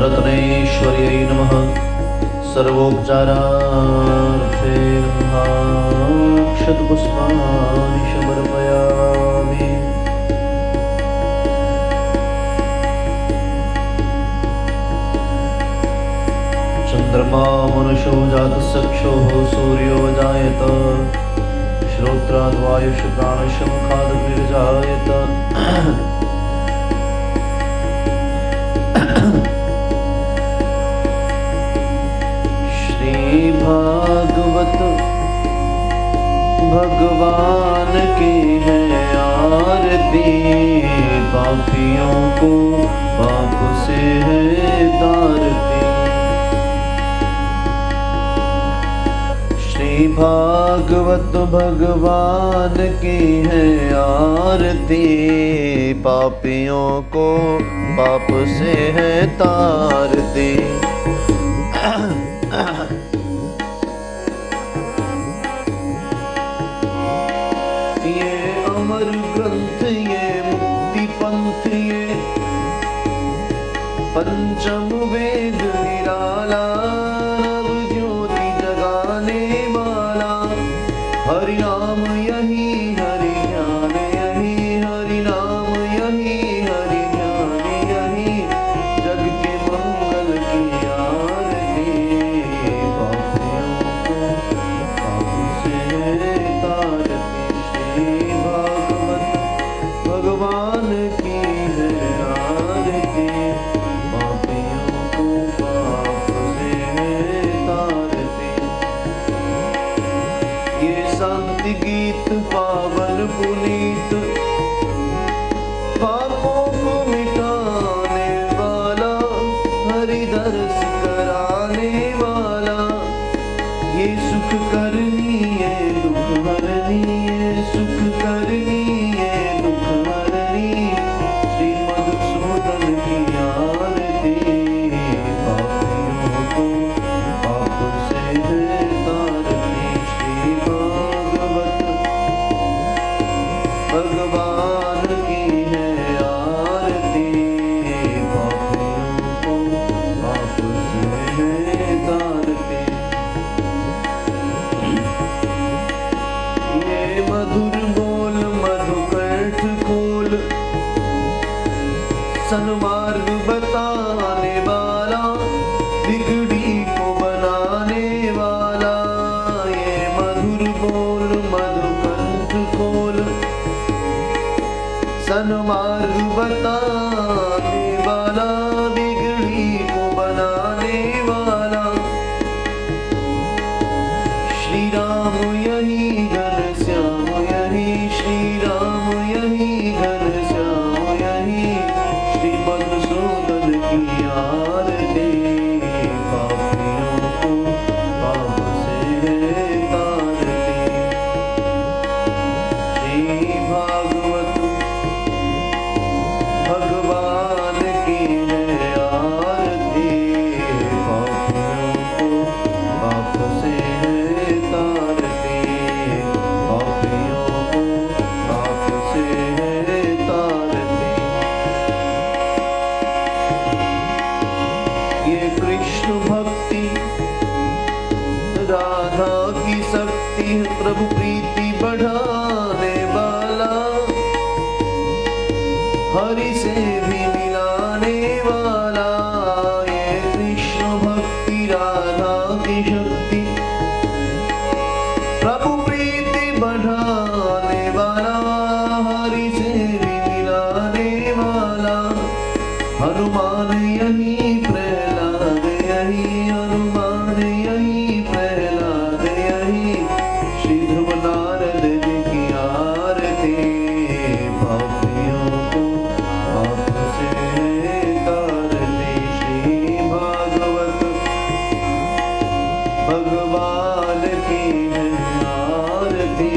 रत्नेश्वर्यै नमः। सर्वोपचारार्थे क्षतपुष्पाणि समर्पयामि। चंद्रमा मनुष्यो जातचक्षुः सूर्यो जायत श्रोत्राद् वायुश्च प्राणश्च मुखाद् अग्निर्जायत। श्री भागवत भगवान की है आरती, पापियों को पाप से है तारती। श्री भागवत भगवान की है आरती, पापियों को पाप से है तारती। ये अमर ग्रंथ, ये मुक्ति पंथ, ये पंचम वेद निराला, ज्योति जगाने वाला। हरि नाम यही हरि ज्ञान यही, हरि नाम यही हरि ज्ञान यही, जग के मंगल की आरती, पापियों को पाप से तारती। श्री भागवत भगवान की है आरती, पापियों को पाप से तारती। ये शांति गीत पावन पुनीत, पापों को मिटाने वाला, हरि दर्श कराने वाला। ये सुख करनी है दुख हरनी, ये सुख करनी है दुख हरनी, श्री मधुसूदन की आरती, पापियों को पाप से है तारती। श्री भागवत भगवान की है आरती, पापियों को पाप से है तारती। ये मधुर बोल मधुकंठ खोल, सन्मार्ग बताने वाला, बिगड़ी को बनाने वाला। ये मधुर बोल मधुकंठ खोल, सन्मार्ग बताने वाला, बिगड़ी को बनाने वाला। श्री राम यही घनश्याम यही, श्री राम यही घनश्याम यही, श्री मधुसूदन की आरती, पापियों को पाप से है तारती। श्री भागवत भगवान की है आरती, पापियों को पाप से है तारती, पापियों को पाप से है तारती। ये कृष्ण भक्ति राधा की शक्ति, प्रभु प्रीति बढ़ाने वाला, हरि से भी मिलाने वाला। ये कृष्ण भक्ति राधा की शक्ति, प्रभु प्रीति बढ़ाने वाला, हरि से भी मिलाने वाला। हनुमान यही प्रहलाद यही, हनुमान यही प्रहलाद यही, श्री ध्रुव नारद जी की आरती, पापियों को पाप से तारती। श्री भागवत भगवान की है आरती,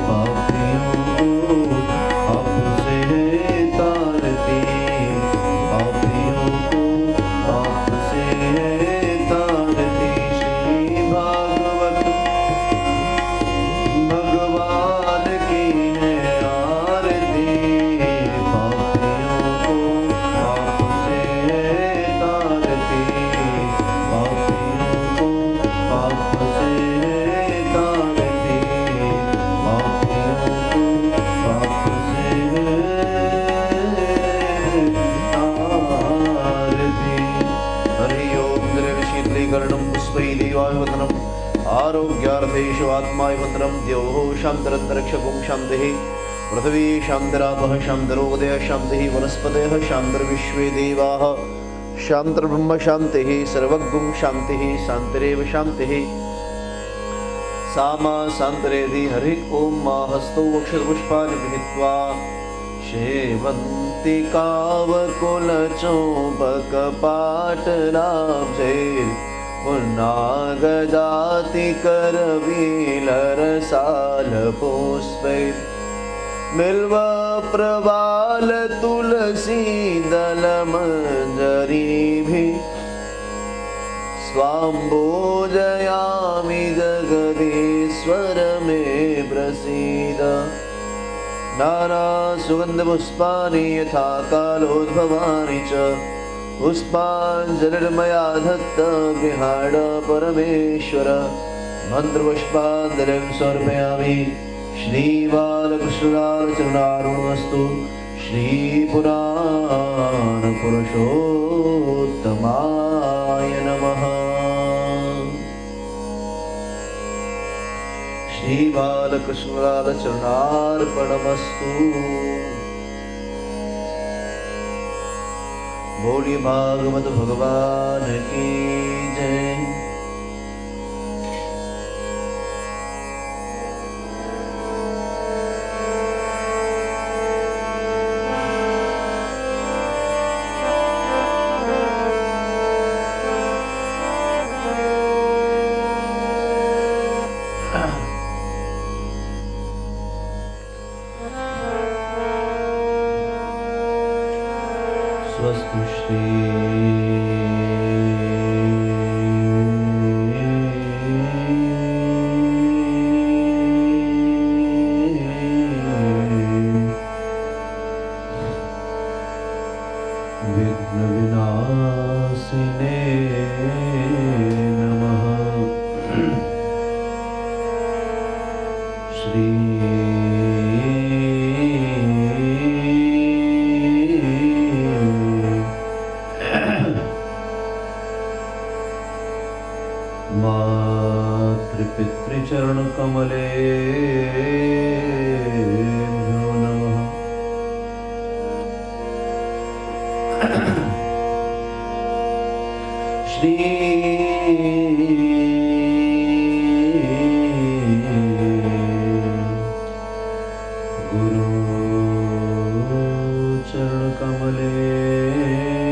पापियों को पाप से तारती, पापियों को तस्मै देवाय वन्दनम् आरोग्यार्थे शिवात्माय वन्दनं द्यौः शान्तिरन्तरिक्षगुं शान्तिः पृथिवी शान्तिरापः शान्तिरोदयः शान्तिः वनस्पतयः शान्तिर्विश्वे देवाः शान्तिर्ब्रह्म शान्तिः सर्वगुं शान्तिः शान्तिरेव शान्तिः सामा शान्तिरेधि हरिः ॐ मा हस्तौ अक्षरपुष्पाणि गृहीत्वा सेवन्ति कावकुलचोपकपाटलाब्जैर्पुन्नागजाति करवीलरसालपुष्पै बिल्वप्रवाल तुलसी दलमञ्जरीभिः स्वाम्बोजयामि जगदीश्वर मे प्रसीद नाना सुगन्धपुष्पाणि यथा कालोद्भवानि च पुष्पाञ्जलिर्मया दत्त गृहाण परमेश्वर मन्त्रपुष्पाञ्जलिं समर्पयामि श्रीबालकृष्णचरणार्पणमस्तु श्रीपुराणपुरुषोत्तमाय नमः। श्रीबालकृष्णचरणार्पणमस्तु। बोलिए भागवत भगवान की जय। स्वस्तु श्री विघ्नविनाशिने नमः। श्री मातृपितृचरणकमलेभ्यो नमः। श्री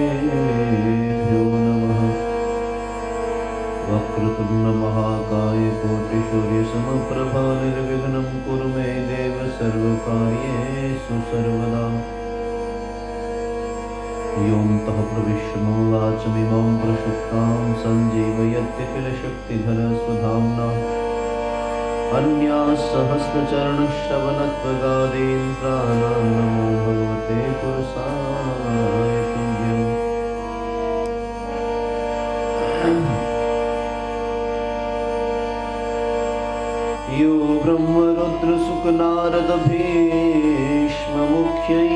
गुरुचरणकमलेभ्यो नमः। वक्रतुण्ड महाकाय कोटिसूर्य समप्रभा निर्विघ्नं कुरु मे देव सर्वकार्येषु सर्वदा। योऽन्तः प्रविश्य मम वाचमिमां प्रसुप्तां सञ्जीवयत्य किल शक्तिधरस्वधाम्ना। अन्यासहस्रचरणश्रवणत्वगादीन् प्राणान् नमो भगवते पुरुषाय तुभ्यम्। यो ब्रह्मरुद्रशुकनारदभीष्ममुख्यै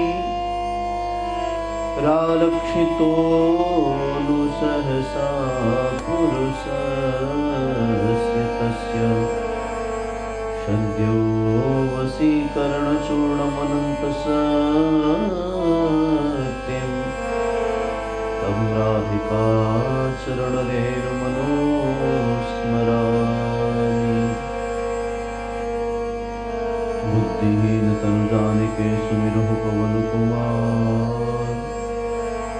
रालक्षितो सहसा पुरुषस्य तस्य सद्यो वशीकरणचूर्णमनन्तसत्यं तं राधिकाचरणरेर्मनोस्मरामि। बुद्धिहीन तनु जानिके सुमिरहु पवन कुमार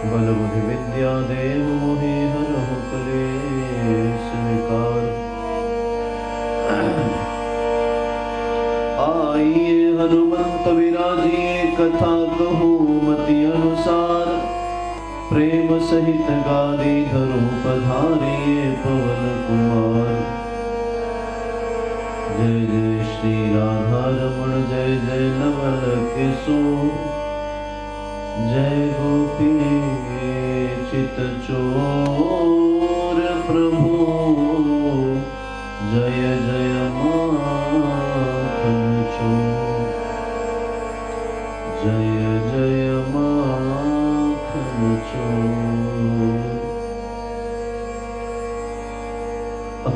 बल बुद्धि विद्या देव मोहि हरहु कलेश विकार। आइए हनुमंत विराजिए कथा कहूँ मति अनुसार प्रेम सहित गादी धरो पधारिए पवन कुमार। जय जय श्री राधा रमण जय जय नवल किशोर जय गोपी चितचोर प्रभु जय जय माखन चोर जय जय माखन चोर।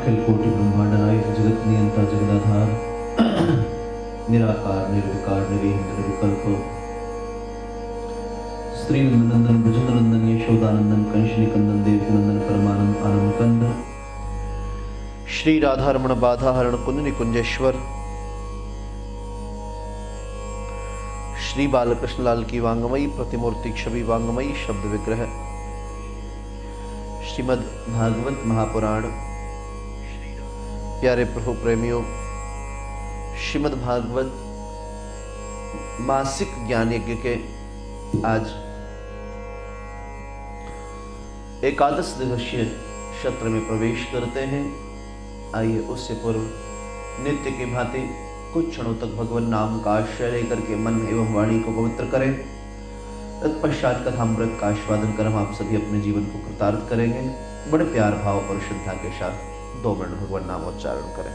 अखिल कोटि ब्रह्मांड नायक जगत नियंता जगदाधार निराकार निर्विकार निर्विहीन निर्विकल्प श्री नंदन भुजंगनंदन यशोदानंदन कंस निकंदन देवकी नंदन परमानंद आनंद कंद श्री राधा रमण बाधा हरण कुंज निकुंजेश्वर श्री बालकृष्ण लाल की वांगमयी प्रतिमूर्ति छवि वांगमयी शब्द विग्रह श्रीमद् भागवत महापुराण। प्यारे प्रभु प्रेमियों, श्रीमद् भागवत मासिक ज्ञान यज्ञ के आज एकादश दिवसीय सत्र में प्रवेश करते हैं। आइए उससे पूर्व नित्य की भांति कुछ क्षणों तक भगवान नाम का आश्रय लेकर के मन एवं वाणी को पवित्र करें। तत्पश्चात कथामृत का आस्वादन कर हम आप सभी अपने जीवन को कृतार्थ करेंगे। बड़े प्यार भाव और श्रद्धा के साथ 2 मिनट भगवान नाम उच्चारण करें।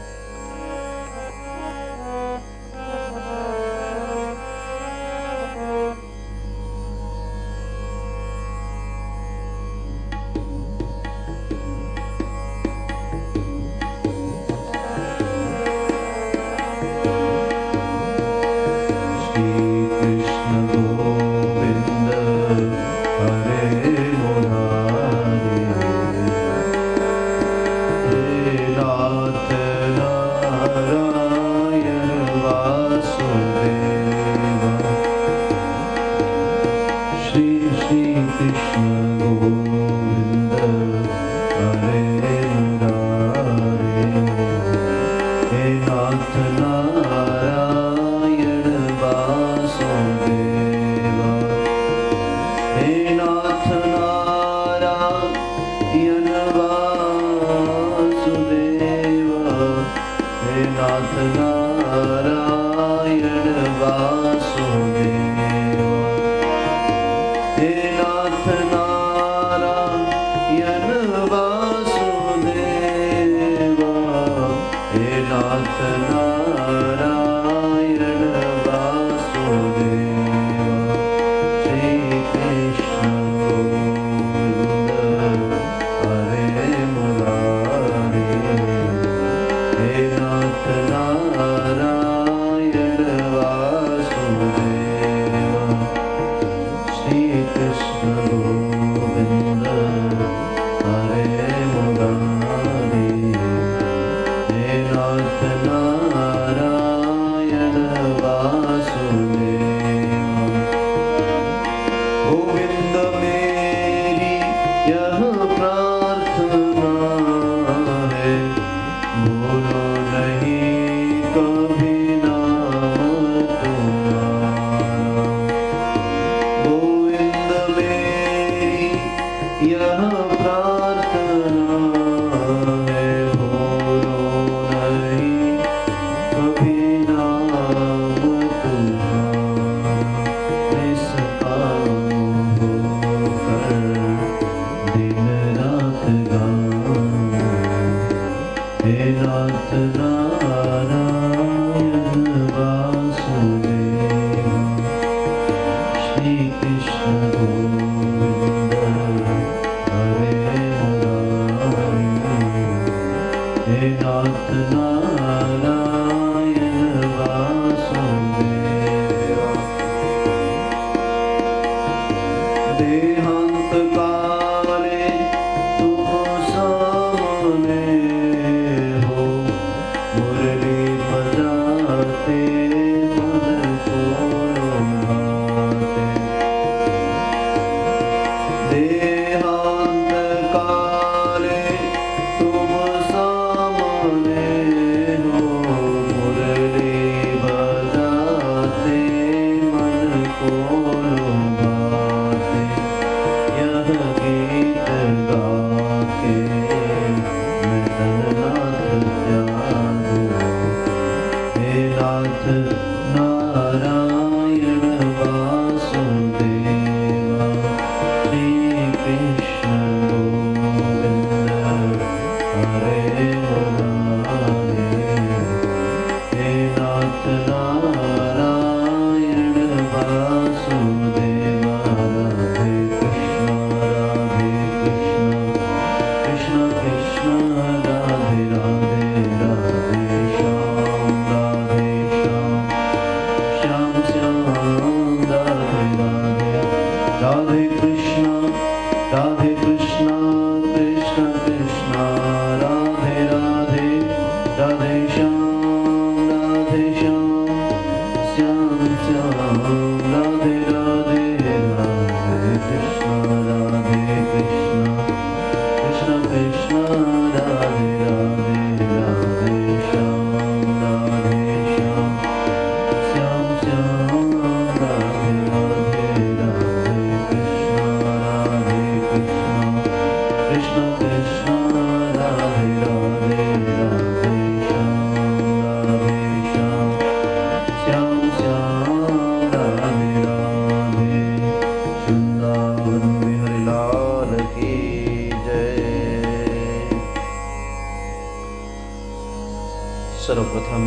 सर्वप्रथम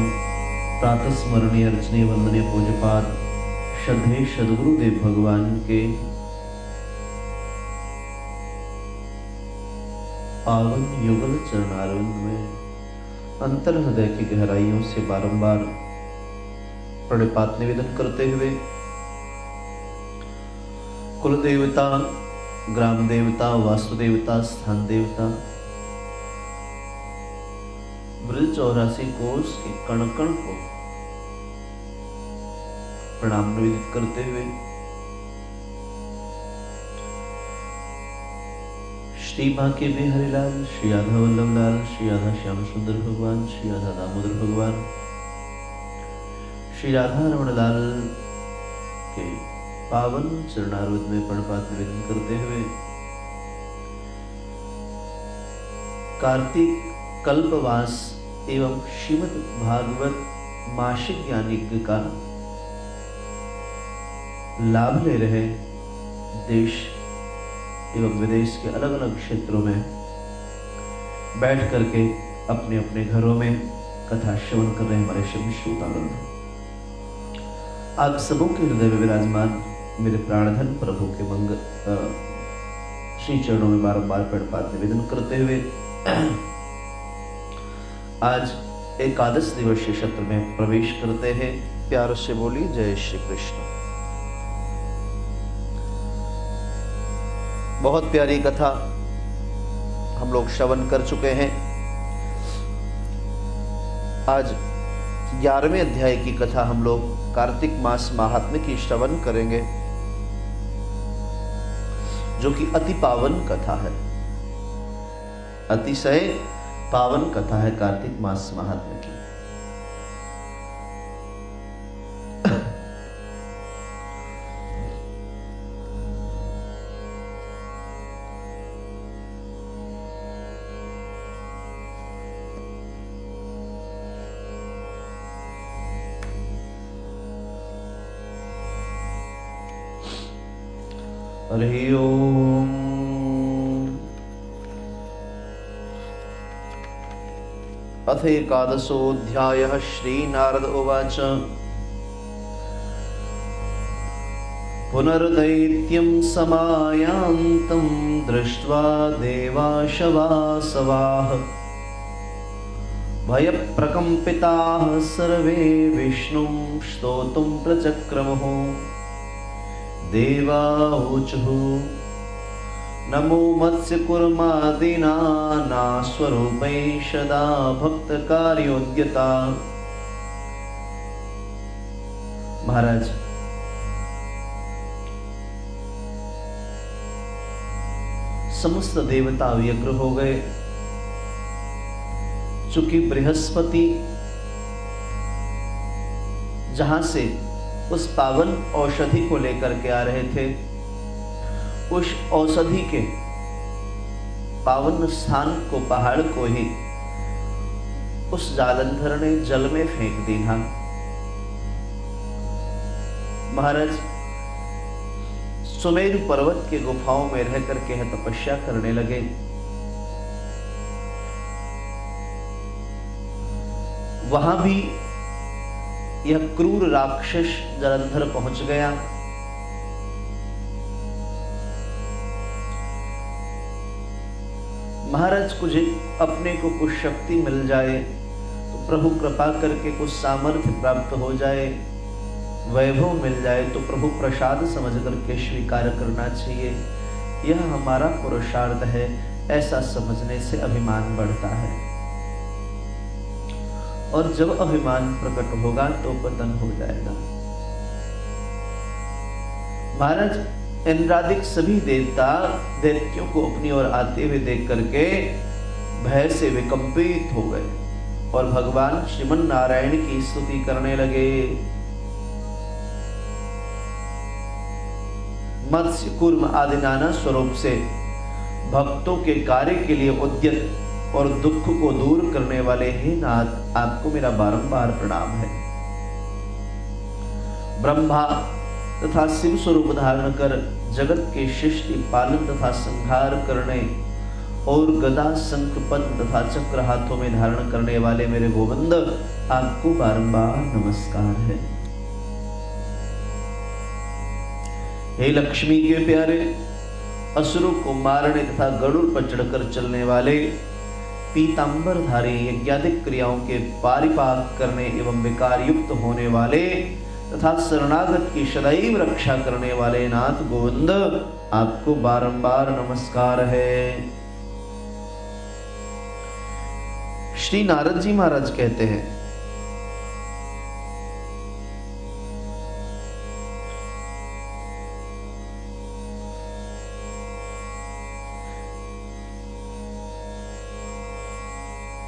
प्रातः स्मरणीय अर्चनीय वंदनीय पूज्यपाद श्रद्धेय सद्गुरुदेव भगवान के पावन युगल चरणारविंद में अंतर हृदय की गहराइयों से बारंबार प्रणिपात निवेदन करते हुए कुल देवता, ग्राम देवता, वास्तु देवता, स्थान देवता, ब्रज 84 कोष के कण कण को प्रणाम निवेदित करते हुए श्री बांके बिहारी लाल, श्री राधा वल्लभ लाल, श्री राधा श्याम सुंदर भगवान, श्री राधा दामोदर भगवान, श्री राधा रमण लाल के पावन चरणारविंद में प्रणपात निवेदन करते हुए कार्तिक कल्पवास एवं श्रीमद् भागवत मासिक ज्ञान यज्ञ का लाभ ले रहे देश एवं विदेश के अलग अलग क्षेत्रों में बैठ करके अपने अपने घरों में कथा श्रवण कर रहे हमारे सभी श्रोतागण, आप सबों के हृदय में विराजमान मेरे प्राणधन प्रभु के मंगल श्री चरणों में बारंबार प्रणपात निवेदन करते हुए आज एकादश दिवसीय सत्र में प्रवेश करते हैं। प्यार से बोली जय श्री कृष्ण। बहुत प्यारी कथा हम लोग श्रवण कर चुके हैं। आज 11वें अध्याय की कथा हम लोग कार्तिक मास महात्म्य की श्रवण करेंगे, जो कि अति पावन कथा है, अतिशय पावन कथा है कार्तिक मास महात्म्य की। हरि ओम। अथ एकादशोऽध्यायः। श्रीनारद उवाच पुनर्दैत्यं समायान्तं दृष्ट्वा देवाशवासवाः भयप्रकम्पिताः सर्वे विष्णुं स्तोतुं प्रचक्रमुः। देवाऊचुः नमो मत्स्यकूर्मादिना स्वरूपै सदा भक्तकार्योद्यता। महाराज, समस्त देवता व्यग्र हो गए, चूंकि बृहस्पति जहां से उस पावन औषधि को लेकर के आ रहे थे, उस औषधि के पावन स्थान को, पहाड़ को ही उस जालंधर ने जल में फेंक दिया। महाराज सुमेरु पर्वत के गुफाओं में रह करके तपस्या करने लगे। वहां भी यह क्रूर राक्षस जलंधर पहुंच गया। महाराज कुछ अपने को कुछ शक्ति मिल जाए तो प्रभु कृपा करके कुछ सामर्थ्य प्राप्त हो जाए, वैभव मिल जाए तो प्रभु प्रसाद समझ करके स्वीकार करना चाहिए। यह हमारा पुरुषार्थ है, ऐसा समझने से अभिमान बढ़ता है, और जब अभिमान प्रकट होगा तो पतन हो जाएगा। महाराज इंद्रादिक सभी देवता दैत्यों को अपनी ओर आते हुए देख करके भय से विकंपित हो गए और भगवान श्रीमन नारायण की स्तुति करने लगे। मत्स्य कूर्म आदि नाना स्वरूप से भक्तों के कार्य के लिए उद्यत और दुख को दूर करने वाले हे नाथ, आपको मेरा बारंबार प्रणाम है। ब्रह्मा तथा शिव स्वरूप धारण कर जगत के सृष्टि पालन तथा संहार करने और गदा शंख पद्म तथा चक्र हाथों में धारण करने वाले मेरे गोविंद, आपको बारंबार नमस्कार है। हे लक्ष्मी के प्यारे, असुरों को मारने तथा गरुड़ पर चढ़कर चलने वाले पीतांबरधारी यज्ञादिक क्रियाओं के पारिपाक करने एवं विकार युक्त होने वाले तथा शरणागत की सदैव रक्षा करने वाले नाथ गोविंद, आपको बारंबार नमस्कार है। श्री नारद जी महाराज कहते हैं,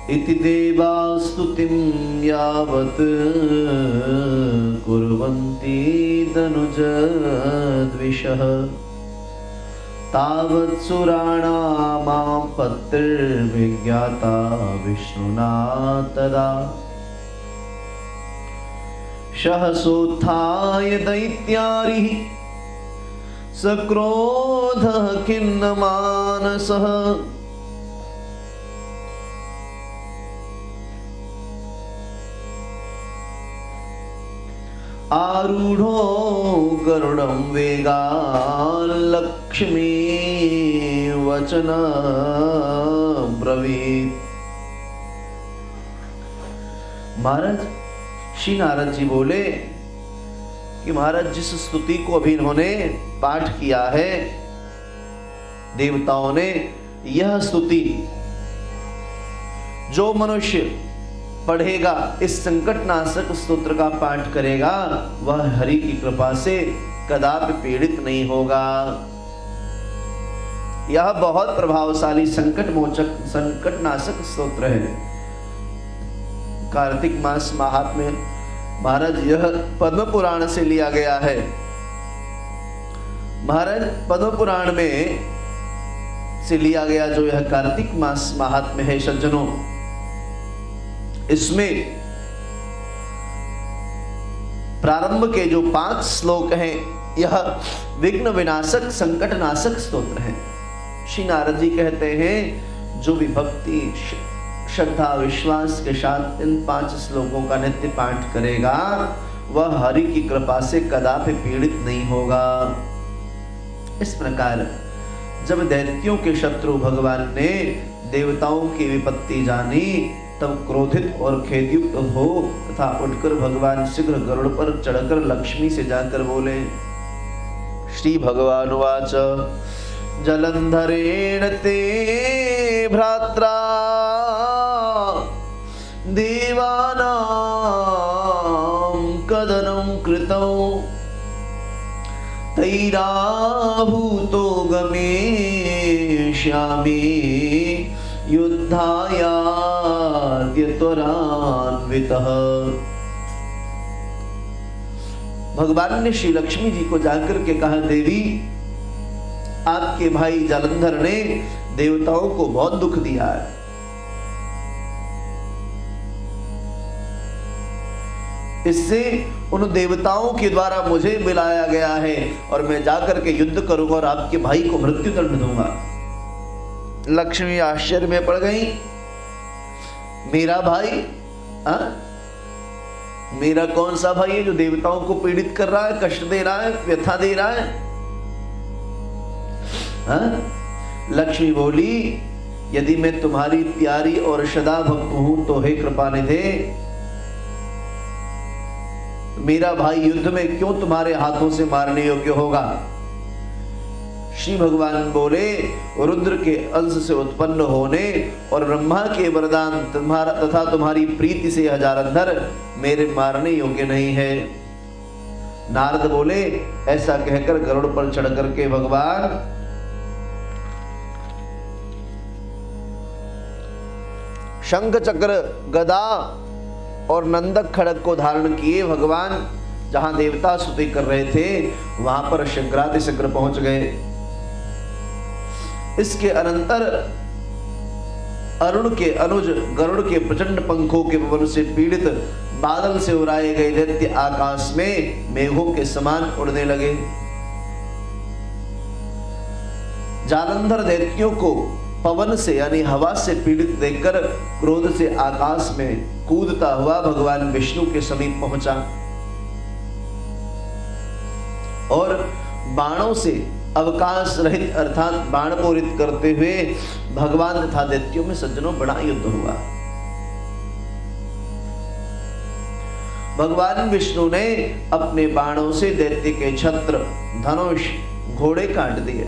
इति देवा स्तुतिं यावत् कुर्वन्ति दनुजद्विषः तावत् सुराणामां पत्तिर्विज्ञाता विष्णुना तदा सहसोत्थाय दैत्यारिः सक्रोधः खिन्नमानसः आरूढ़ो गरुड़ं वेगान् लक्ष्मी वचन ब्रवीत। महाराज श्री नारद जी बोले कि महाराज जिस स्तुति को अभी इन्होंने पाठ किया है, देवताओं ने, यह स्तुति जो मनुष्य पढ़ेगा, इस संकटनाशक स्तोत्र का पाठ करेगा, वह हरि की कृपा से कदापि पीड़ित नहीं होगा। यह बहुत प्रभावशाली संकटनाशक स्तोत्र है। कार्तिक मास महात्म्य महाराज यह पद्म पुराण से लिया गया है। महाराज पद्म पुराण में से लिया गया जो यह कार्तिक मास महात्म्य है सज्जनों, इसमें प्रारंभ के जो 5 श्लोक हैं, यह विघ्न विनाशक संकट नाशक स्तोत्र है। श्री नारद जी कहते हैं, जो भी भक्ति श्रद्धा विश्वास के साथ इन 5 श्लोकों का नित्य पाठ करेगा, वह हरि की कृपा से कदापि पीड़ित नहीं होगा। इस प्रकार जब दैत्यों के शत्रु भगवान ने देवताओं की विपत्ति जानी, तब क्रोधित और खेदयुक्त हो तथा उठकर भगवान शीघ्र गरुड़ पर चढ़कर लक्ष्मी से जाकर बोले। श्री भगवान वाच, जलंधरेण ते भ्रात्रा देवानां कदनं कृतौ तैराभूतो गमेष्यामि युद्धायाद्य त्वरान्वितः। भगवान ने श्री लक्ष्मी जी को जाकर के कहा, देवी आपके भाई जालंधर ने देवताओं को बहुत दुख दिया है, इससे उन देवताओं के द्वारा मुझे बुलाया गया है और मैं जाकर के युद्ध करूंगा और आपके भाई को मृत्यु दंड दूंगा। लक्ष्मी आश्चर्य में पड़ गई, मेरा भाई? मेरा कौन सा भाई है जो देवताओं को पीड़ित कर रहा है, कष्ट दे रहा है, व्यथा दे रहा है? लक्ष्मी बोली, यदि मैं तुम्हारी प्यारी और सदा भक्त हूं तो हे कृपानिधे, मेरा भाई युद्ध में क्यों तुम्हारे हाथों से मारने योग्य होगा? श्री भगवान बोले, रुद्र के अंश से उत्पन्न होने और ब्रह्मा के वरदान तुम्हारा तथा तुम्हारी प्रीति से यह जालंधर मेरे मारने योग्य नहीं है। नारद बोले, ऐसा कहकर गरुड़ पर चढ़ करके भगवान शंख चक्र गदा और नंदक खड़ग को धारण किए भगवान जहां देवता स्तुति कर रहे थे वहां पर शीघ्राति शीघ्र पहुंच गए। इसके अनंतर अरुण के अनुज गरुड़ के प्रचंड पंखों के पवन से पीड़ित बादल से उड़ाए गए दैत्य आकाश में मेघों के समान उड़ने लगे। जालंधर दैत्यों को पवन से यानी हवा से पीड़ित देखकर क्रोध से आकाश में कूदता हुआ भगवान विष्णु के समीप पहुंचा और बाणों से अवकाश रहित अर्थात बाण पूरित करते हुए भगवान तथा दैत्यों में सज्जनों बड़ा युद्ध हुआ। भगवान विष्णु ने अपने बाणों से दैत्य के छत्र धनुष घोड़े काट दिए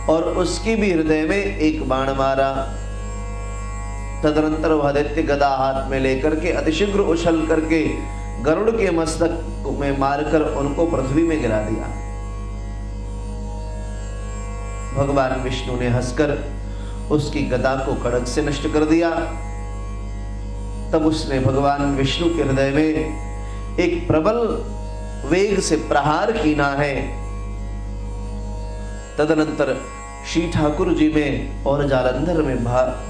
और उसकी भी हृदय में एक बाण मारा। तदनंतर वह दैत्य गदा हाथ में लेकर के अतिशीघ्र उछल करके गरुड़ के मस्तक में मारकर उनको पृथ्वी में गिरा दिया। भगवान विष्णु ने हंसकर उसकी गदा को कड़क से नष्ट कर दिया। तब उसने भगवान विष्णु के हृदय में एक प्रबल वेग से प्रहार कीना है। तदनंतर श्री ठाकुर जी में और जालंधर में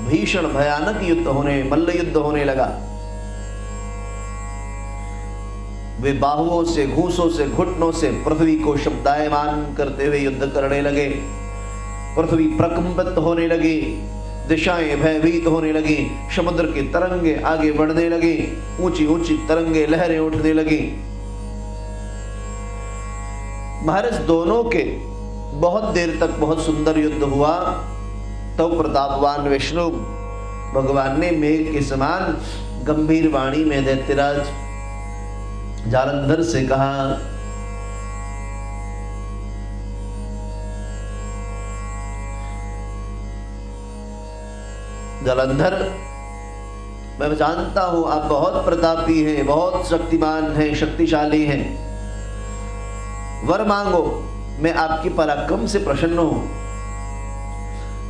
भीषण भयानक युद्ध होने मल्ल युद्ध होने लगा। वे बाहुओं से घूंसों से घुटनों से पृथ्वी को शब्दायमान करते हुए युद्ध करने लगे। पृथ्वी प्रकंपित होने लगी, दिशाएं भयभीत होने लगी, समुद्र की तरंगे आगे बढ़ने लगी, ऊंची ऊंची तरंगे लहरें उठने लगी। महाराज दोनों के बहुत देर तक बहुत सुंदर युद्ध हुआ। तो प्रतापवान विष्णु भगवान ने मेघ के समान गंभीर वाणी में दैत्यराज जालंधर से कहा, जालंधर, मैं जानता हूं आप बहुत प्रतापी हैं, बहुत शक्तिमान हैं, शक्तिशाली हैं। वर मांगो, मैं आपकी पराक्रम से प्रसन्न हूं।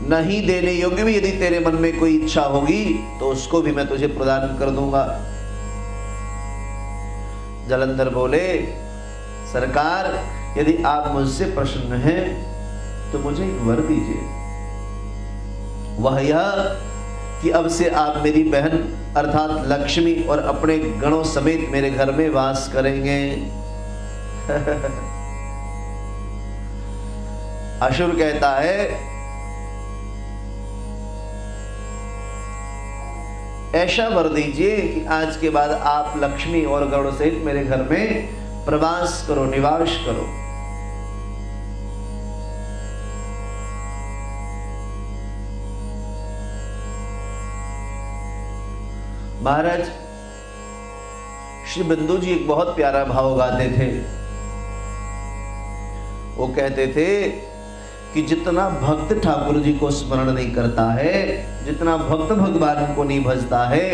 नहीं देने योग्य भी यदि तेरे मन में कोई इच्छा होगी तो उसको भी मैं तुझे प्रदान कर दूंगा। जालंधर बोले, सरकार यदि आप मुझसे प्रसन्न हैं तो मुझे एक वर दीजिए। वह यह कि अब से आप मेरी बहन अर्थात लक्ष्मी और अपने गणों समेत मेरे घर में वास करेंगे। असुर कहता है, ऐसा वर दीजिए कि आज के बाद आप लक्ष्मी और गरुड़ सहित मेरे घर में प्रवास करो, निवास करो। महाराज श्री बिंदु जी एक बहुत प्यारा भाव गाते थे। वो कहते थे कि जितना भक्त ठाकुर जी को स्मरण नहीं करता है, जितना भक्त भगवान को नहीं भजता है,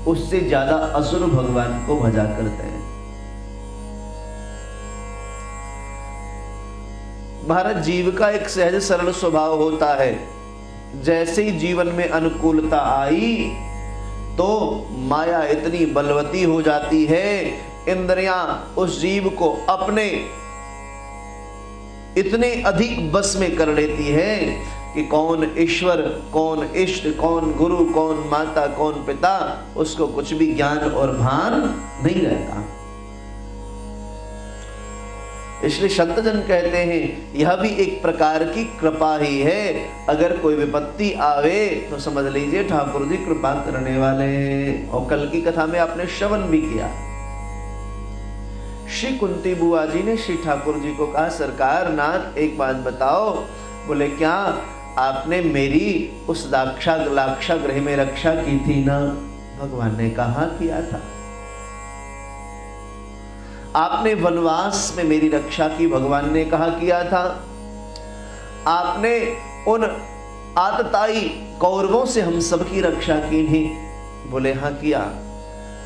उससे ज्यादा असुर भगवान को भजा करते हैं। महाराज जीव का एक सहज सरल स्वभाव होता है। जैसे ही जीवन में अनुकूलता आई तो माया इतनी बलवती हो जाती है, इंद्रियां उस जीव को अपने इतने अधिक बस में कर लेती है कि कौन ईश्वर, कौन इष्ट, कौन गुरु, कौन माता, कौन पिता, उसको कुछ भी ज्ञान और भान नहीं रहता। इसलिए संतजन कहते हैं यह भी एक प्रकार की कृपा ही है। अगर कोई विपत्ति आवे तो समझ लीजिए ठाकुर जी कृपा करने वाले हैं। और कल की कथा में आपने श्रवण भी किया, श्री कुंती बुआ जी ने श्री ठाकुर जी को कहा, सरकार नाथ एक बात बताओ। बोले क्या? आपने मेरी उस लाक्षागृह में रक्षा की थी ना? भगवान ने कहा किया था। आपने वनवास में मेरी रक्षा की? भगवान ने कहा किया था। आपने उन आतताई कौरवों से हम सबकी रक्षा की नहीं? बोले हाँ किया।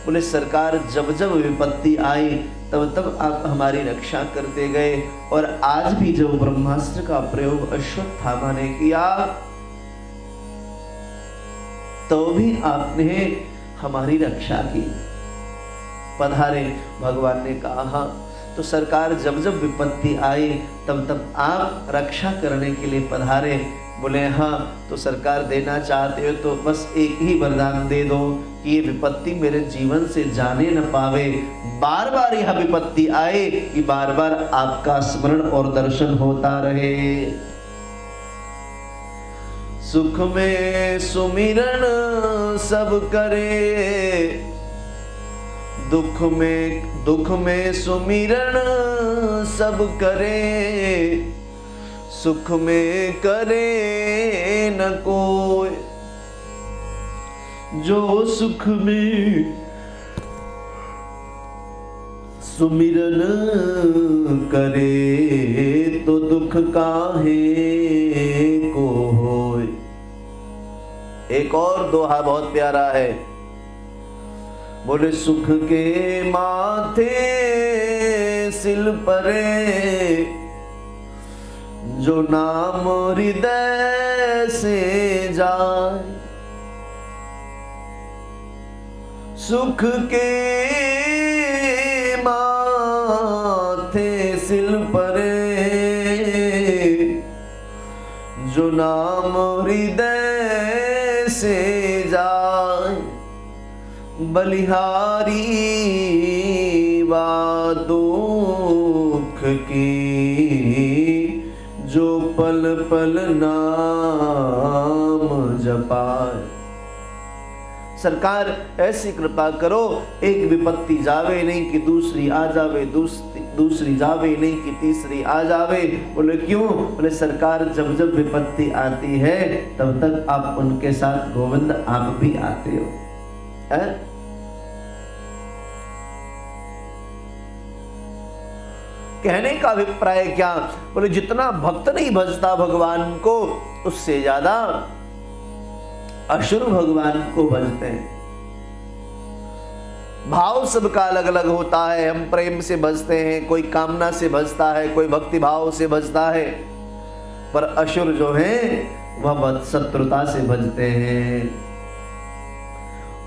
बोले सरकार जब जब विपत्ति आई तब तब आप हमारी रक्षा करते गए, और आज भी जब ब्रह्मास्त्र का प्रयोग अश्वत्थामा ने किया तो भी आपने हमारी रक्षा की। पधारे, भगवान ने कहा तो सरकार जब जब विपत्ति आई तब तब आप रक्षा करने के लिए पधारे। बोले हाँ, तो सरकार देना चाहते हो तो बस एक ही वरदान दे दो कि ये विपत्ति मेरे जीवन से जाने न पावे, बार बार यह विपत्ति आए कि बार बार आपका स्मरण और दर्शन होता रहे। सुख में सुमिरन सब करे, दुख में सुमिरन सब करे, सुख में करे न कोई। जो सुख में सुमिरन करे तो दुख काहे को होए। एक और दोहा बहुत प्यारा है, बोले सुख के माथे सिल परे, जो नाम हृदय से जाए। सुख के माथे सिल परे, जो नाम हृदय से जाए। बलिहारी बा दुख की, जो पल पल नाम जपाए। सरकार ऐसी कृपा करो, एक विपत्ति जावे नहीं कि दूसरी आ जावे, दूसरी जावे नहीं कि तीसरी आ जावे। बोले क्यों? बोले सरकार जब जब विपत्ति आती है तब तक आप उनके साथ गोविंद आप भी आते हो। कहने का अभिप्राय क्या? बोले जितना भक्त नहीं भजता भगवान को, उससे ज्यादा असुर भगवान को भजते हैं। भाव सबका अलग अलग होता है। हम प्रेम से भजते हैं, कोई कामना से भजता है, कोई भक्ति भाव से भजता है, पर असुर जो है वह शत्रुता से भजते हैं।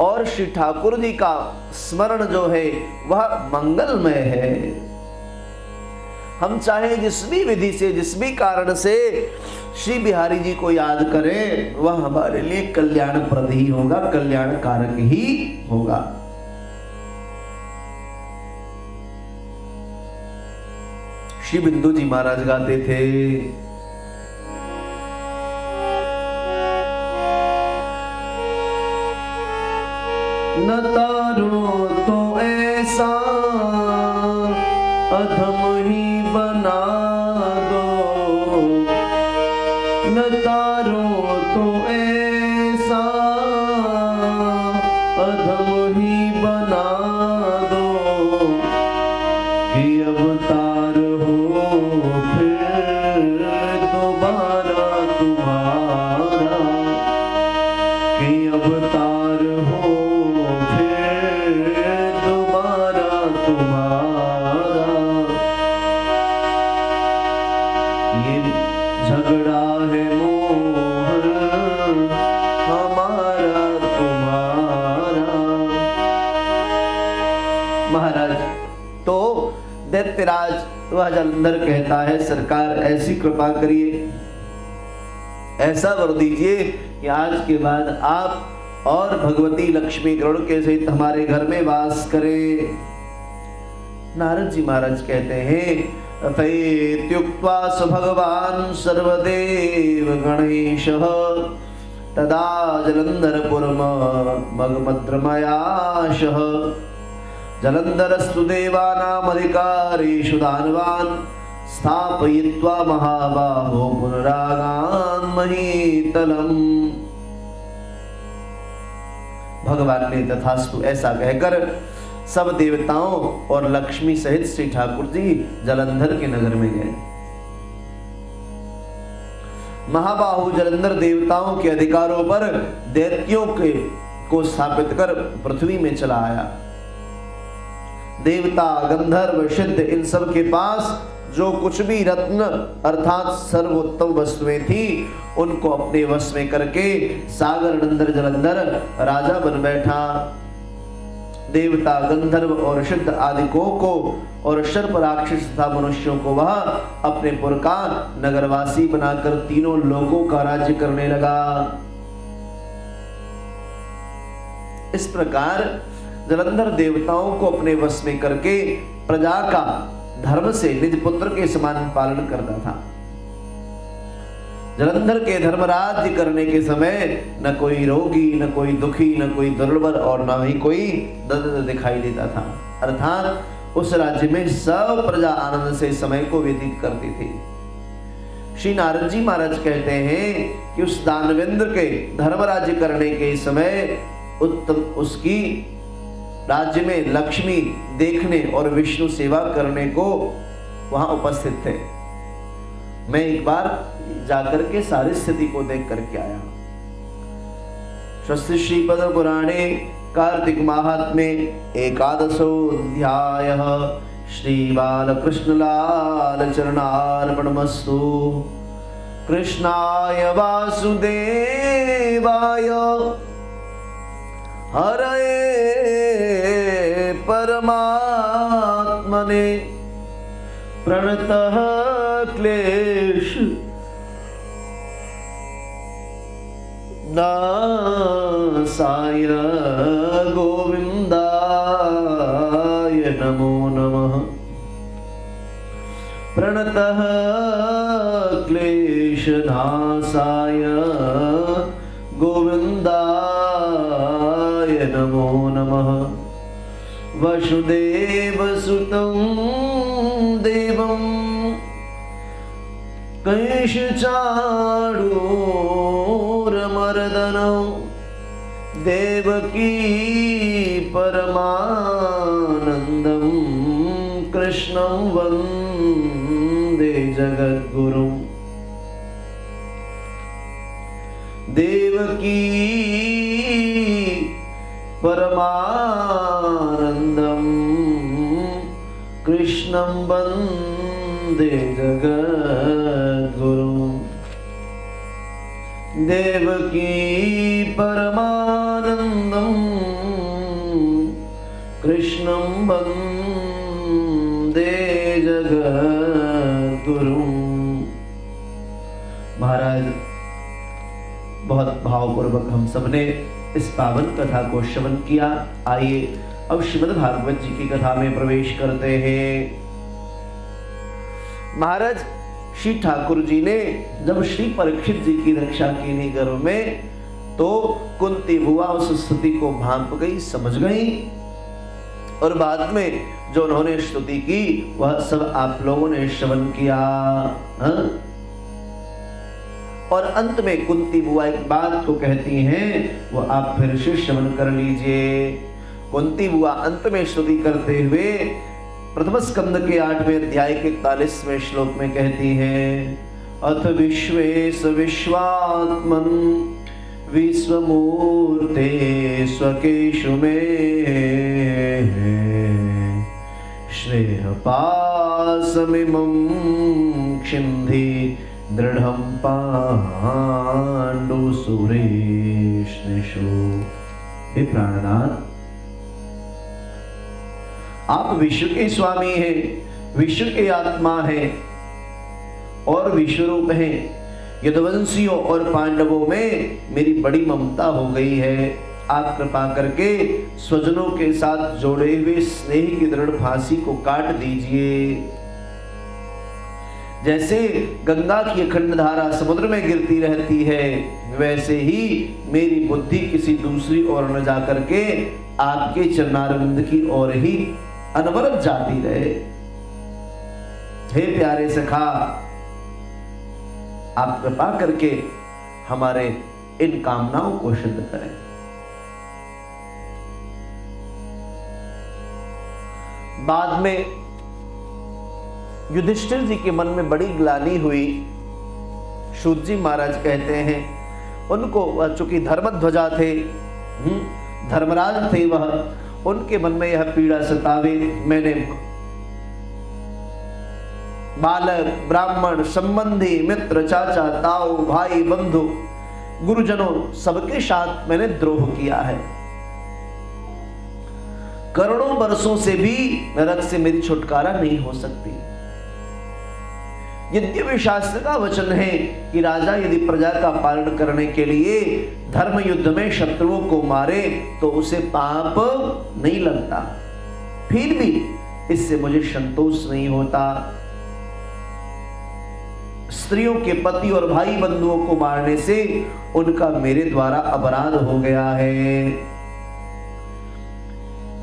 और श्री ठाकुर जी का स्मरण जो है वह मंगलमय है। हम चाहे जिस भी विधि से, जिस भी कारण से श्री बिहारी जी को याद करें, वह हमारे लिए कल्याणप्रद ही होगा, कल्याण कारक ही होगा। श्री बिंदु जी महाराज गाते थे, न तारो तो ऐसा अधम ही बना दो, न तारो तो ऐसा अधम ही बना दो, कि अवतार हो फिर दोबारा तुम्हारा, कि अवतार हो झगड़ा है मोहन हमारा तुम्हारा। महाराज तो दैत्यराज वह जलंधर कहता है, सरकार ऐसी कृपा करिए, ऐसा वर दीजिए कि आज के बाद आप और भगवती लक्ष्मी गरुड़ के सहित हमारे घर में वास करें। नारद जी महाराज कहते हैं, तथैत्युक्त्वा स भगवान् सर्वदेव गणेशः तदा जलंधरपुरम् मगमद्रमयाशः, जलंधरस्तु देवानाम् अधिकारेषु दानवान् स्थापयित्वा महाबाहो पुनरागान् महीतलम्। भगवान ने तथास्तु ऐसा कहकर सब देवताओं और लक्ष्मी सहित श्री ठाकुर जी जलंधर के नगर में गए। महाबाहु जलंधर देवताओं के अधिकारों पर दैत्यों को स्थापित कर पृथ्वी में चला आया। देवता, गंधर्व, सिद्ध, इन सब के पास जो कुछ भी रत्न अर्थात सर्वोत्तम वस्तुएं थी उनको अपने वश में करके सागर नंदन जलंधर राजा बन बैठा। देवता, गंधर्व और सिद्ध आदिकों को और सर्प, राक्षस तथा मनुष्यों को वह अपने पुर का नगरवासी बनाकर तीनों लोकों का राज्य करने लगा। इस प्रकार जलंधर देवताओं को अपने वश में करके प्रजा का धर्म से निज पुत्र के समान पालन करता था। जलंधर के धर्मराज्य करने के समय न कोई रोगी, न कोई दुखी, न कोई दुर्बल और न ही कोई दरिद्र दिखाई देता था। अर्थात उस राज्य में सब प्रजा आनंद से समय को व्यतीत करती थी। श्री नारद जी महाराज कहते हैं कि उस दानवेंद्र के धर्मराज्य करने के समय उत्तम उसकी राज्य में लक्ष्मी देखने और विष्णु सेवा करने को वहां उपस्थित थे। मैं एक बार जाकर के सारी स्थिति को देख करके आया। स्वस्ति श्रीपद पुराणे कार्तिक माहात्म्ये एकादशो अध्यायः। श्री बालकृष्ण लाल चरणार्पणमस्तु। कृष्णाय वासुदेवाय हरये परमात्मने प्रणतः क्लेश नासाय गोविंदाय नमो नमः। प्रणतः क्लेश नासाय गोविंदाय नमो नमः। वसुदेवसुतं देवं कंसचाणूरमर्दनं देवकी परमानन्दं कृष्णं वन्दे जगद्गुरुं। देवकी परमानन्दं कृष्णं वन्दे जगद्गुरुं। देवकी परमानन्दं कृष्णं वन्दे जगद्गुरुं। महाराज बहुत भावपूर्वक हम सबने इस पावन कथा को श्रवण किया। आइए अब श्रीमद् भागवत जी की कथा में प्रवेश करते हैं। महाराज श्री ठाकुर जी ने जब श्री परीक्षित जी की रक्षा की नहीं गर्भ में, तो कुंती बुआ उस स्थिति को भांप गई, समझ गई, और बाद में जो उन्होंने स्तुति की वह सब आप लोगों ने श्रवण किया। और अंत में कुंती बुआ एक बात को कहती हैं, वो आप फिर से श्रवण कर लीजिए। कुंती बुआ अंत में स्तुति करते हुए प्रथम स्कंद के 8वें अध्याय के 41वें श्लोक में कहती हैं, अथ विश्वेश विश्वात्मन विश्वमूर्ते स्वकेशु में श्रेयपासमिमं क्षिन्धि दृढ़ं पाण्डुसुरेष्णिषु। हे प्राणनाथ, आप विश्व के स्वामी हैं, विश्व के आत्मा हैं और विश्वरूप हैं। यदुवंशियों और पांडवों में मेरी बड़ी ममता हो गई है। आप कृपा करके स्वजनों के साथ जोड़े हुए स्नेह की दृढ़ फांसी को काट दीजिए। जैसे गंगा की अखंड धारा समुद्र में गिरती रहती है, वैसे ही मेरी बुद्धि किसी दूसरी ओर न जाकर के आपके चरणारविंद की ओर ही अनवरत जाती रहे। हे प्यारे सखा, आप कृपा करके हमारे इन कामनाओं को सिद्ध करें। बाद में युधिष्ठिर जी के मन में बड़ी ग्लानि हुई। सूत जी महाराज कहते हैं, उनको चूंकि धर्मध्वजा थे, धर्मराज थे, वह उनके मन में यह पीड़ा सतावे। मैंने बालक, ब्राह्मण, संबंधी, मित्र, चाचा, ताऊ, भाई, बंधु, गुरुजनों सबके साथ मैंने द्रोह किया है। करोड़ों वर्षों से भी नरक से मेरी छुटकारा नहीं हो सकती। यद्यपि शास्त्र का वचन है कि राजा यदि प्रजा का पालन करने के लिए धर्म युद्ध में शत्रुओं को मारे तो उसे पाप नहीं लगता, फिर भी इससे मुझे संतोष नहीं होता। स्त्रियों के पति और भाई बंधुओं को मारने से उनका मेरे द्वारा अपराध हो गया है।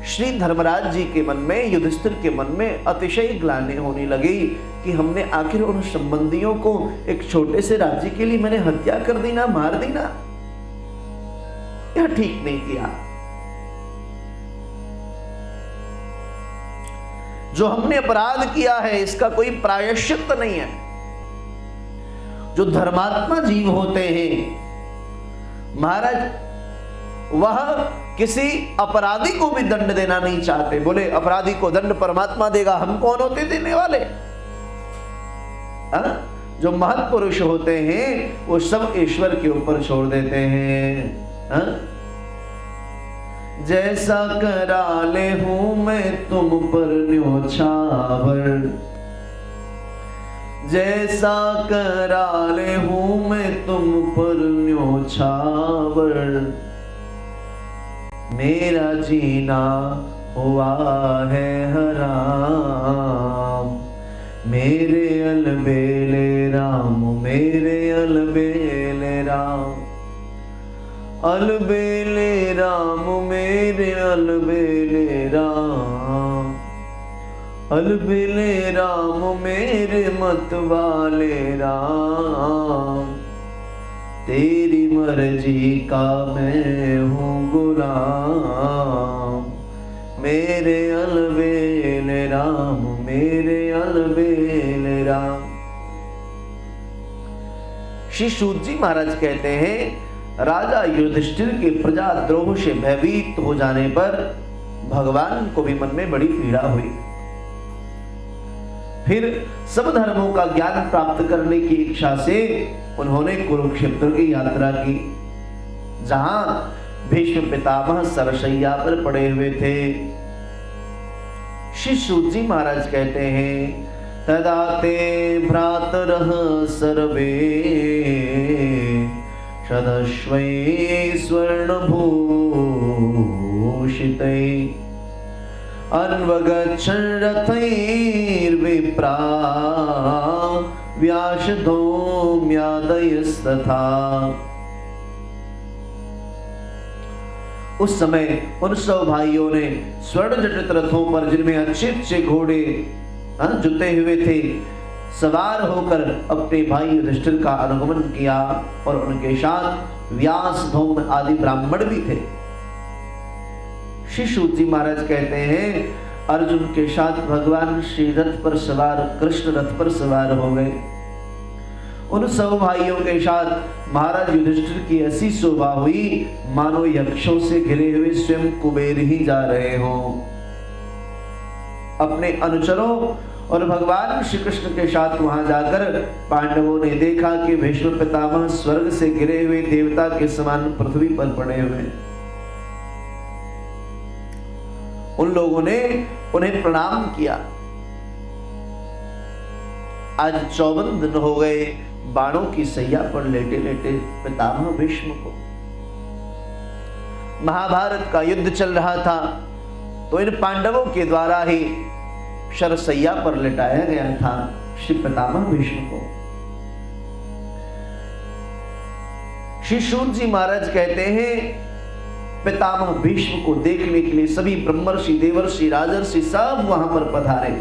श्री धर्मराज जी के मन में, युधिष्ठिर के मन में अतिशय ग्लानि होने लगी कि हमने आखिर उन संबंधियों को एक छोटे से राज्य के लिए मैंने हत्या कर दी ना, मार दी ना, यह ठीक नहीं किया। जो हमने अपराध किया है इसका कोई प्रायश्चित नहीं है। जो धर्मात्मा जीव होते हैं महाराज, वह किसी अपराधी को भी दंड देना नहीं चाहते। बोले अपराधी को दंड परमात्मा देगा, हम कौन होते देने वाले? जो महत्पुरुष होते हैं वो सब ईश्वर के ऊपर छोड़ देते हैं। जैसा कराले हूं मैं तुम पर न्योछावर, जैसा कराले हूं मैं तुम पर न्योछावर, मेरा जीना हुआ है हराम, मेरे अलबेले राम, मेरे अलबेले राम, अलबेले राम, मेरे अलबेले राम, अलबेले राम, मेरे मतवाले राम, तेरी मर्जी का मैं हूँ गुलाम, मेरे अलबेले राम, मेरे अलबेले राम। श्री सूत जी महाराज कहते हैं राजा युधिष्ठिर के प्रजाद्रोह से भयभीत हो जाने पर भगवान को भी मन में बड़ी पीड़ा हुई। फिर सब धर्मों का ज्ञान प्राप्त करने की इच्छा से उन्होंने कुरुक्षेत्र की यात्रा की, जहां भीष्म पितामह सरशैया पर पड़े हुए थे। श्री सूत जी महाराज कहते हैं तदा ते भ्रातरः सर्वे सदश्वै स्वर्णभूषितै अन्वगच्छन् रथैर्विप्रा व्यासधौम्यादयस्तथा। उस समय उन सब भाइयों ने स्वर्ण जटित रथों पर, जिनमें अच्छे अच्छे घोड़े जुते हुए थे, सवार होकर अपने भाई युधिष्ठिर का अनुगमन किया और उनके साथ व्यास, धौम आदि ब्राह्मण भी थे। श्री सूत जी महाराज कहते हैं अर्जुन के साथ भगवान श्री रथ पर सवार, कृष्ण रथ पर सवार हो गए। उन सब भाइयों के साथ महाराज युधिष्ठिर की ऐसी शोभा हुई मानो यक्षों से घिरे हुए स्वयं कुबेर ही जा रहे हों। अपने अनुचरों और भगवान श्री कृष्ण के साथ वहां जाकर पांडवों ने देखा कि भीष्म पितामह स्वर्ग से गिरे हुए देवता के समान पृथ्वी पर पड़े हुए। उन लोगों ने उन्हें प्रणाम किया। आज 54 दिन हो गए बाणों की सैया पर लेटे लेटे पितामह भीष्म को। महाभारत का युद्ध चल रहा था तो इन पांडवों के द्वारा ही शरसैया पर लेटाया गया था श्री पितामह भीष्म को। श्री सूत जी महाराज कहते हैं पितामह भीष्म को देखने के लिए सभी ब्रह्मर्षि, देवर्षि, राजर्षि सब वहां पर पधारे।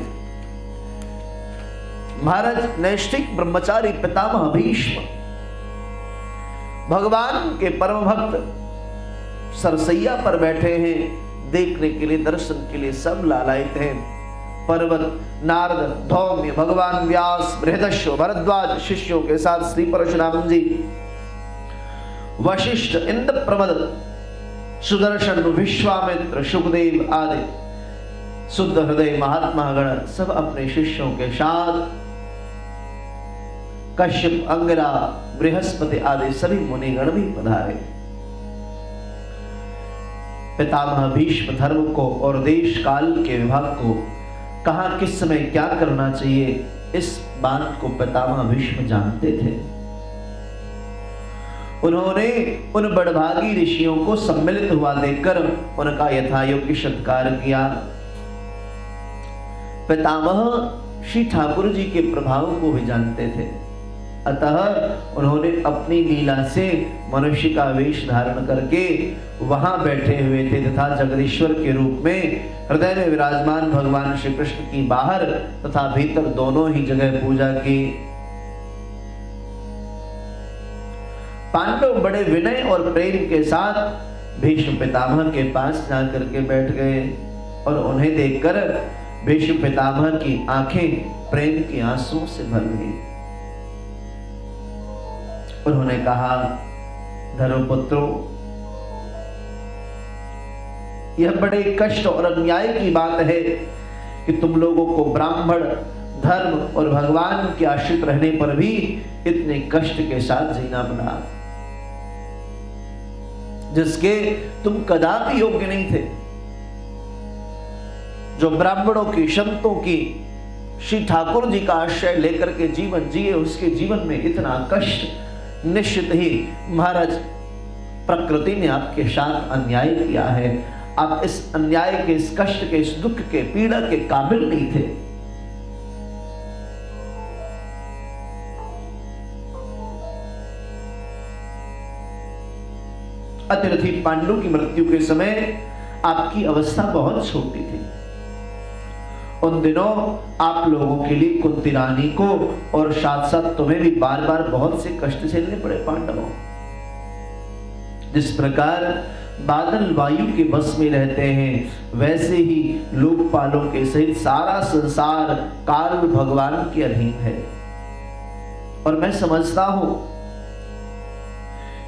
महाराज नैष्ठिक ब्रह्मचारी पितामह भीष्म भगवान के परम भक्त सरसैया पर बैठे हैं, देखने के लिए, दर्शन के लिए सब लालायित हैं। पर्वत, नारद, धौम्य, भगवान व्यास, बृहदश्व, भरद्वाज शिष्यों के साथ श्री परशुराम जी, वशिष्ठ, इंद्र प्रमद सुदर्शन, विश्वामित्र, सुखदेव आदि शुद्ध हृदय महात्मा गण सब अपने शिष्यों के साथ, कश्यप, अंगिरा, बृहस्पति आदि सभी मुनिगण भी पधारे। पितामह भीष्म धर्म को और देश काल के विभाग को, कहां किस समय क्या करना चाहिए, इस बात को पितामह भीष्म जानते थे। उन्होंने उन बड़भागी ऋषियों को सम्मिलित हुआ देखकर उनका यथायोग्य सत्कार किया। पितामह श्री ठाकुर जी के प्रभाव को भी जानते थे, अतः उन्होंने अपनी लीला से मनुष्य का वेश धारण करके वहां बैठे हुए थे तथा जगदीश्वर के रूप में हृदय में विराजमान भगवान श्री कृष्ण की बाहर तथा भीतर दोनों ही जगह पूजा की। पांडव बड़े विनय और प्रेम के साथ भीष्म पितामह के पास जाकर के बैठ गए और उन्हें देखकर भीष्म पितामह की आंखें प्रेम के आंसुओं से भर गई। उन्होंने कहा, धर्मपुत्रों, यह बड़े कष्ट और अन्याय की बात है कि तुम लोगों को ब्राह्मण धर्म और भगवान के आश्रित रहने पर भी इतने कष्ट के साथ जीना पड़ा, जिसके तुम कदापि योग्य नहीं थे। जो ब्राह्मणों की, संतों की, श्री ठाकुर जी का आश्रय लेकर के जीवन जिए, उसके जीवन में इतना कष्ट निश्चित ही महाराज प्रकृति ने आपके साथ अन्याय किया है। आप इस अन्याय के, इस कष्ट के, इस दुख के, पीड़ा के काबिल नहीं थे। अतिरथी पांडु की मृत्यु के समय आपकी अवस्था बहुत छोटी थी। उन दिनों आप लोगों के लिए कुंती रानी को और साथ साथ तुम्हें भी बार बार बहुत से कष्ट झेलने पड़े पांडवों। जिस प्रकार बादल वायु के बस में रहते हैं, वैसे ही लोकपालों के सहित सारा संसार काल भगवान के अधीन है। और मैं समझता हूं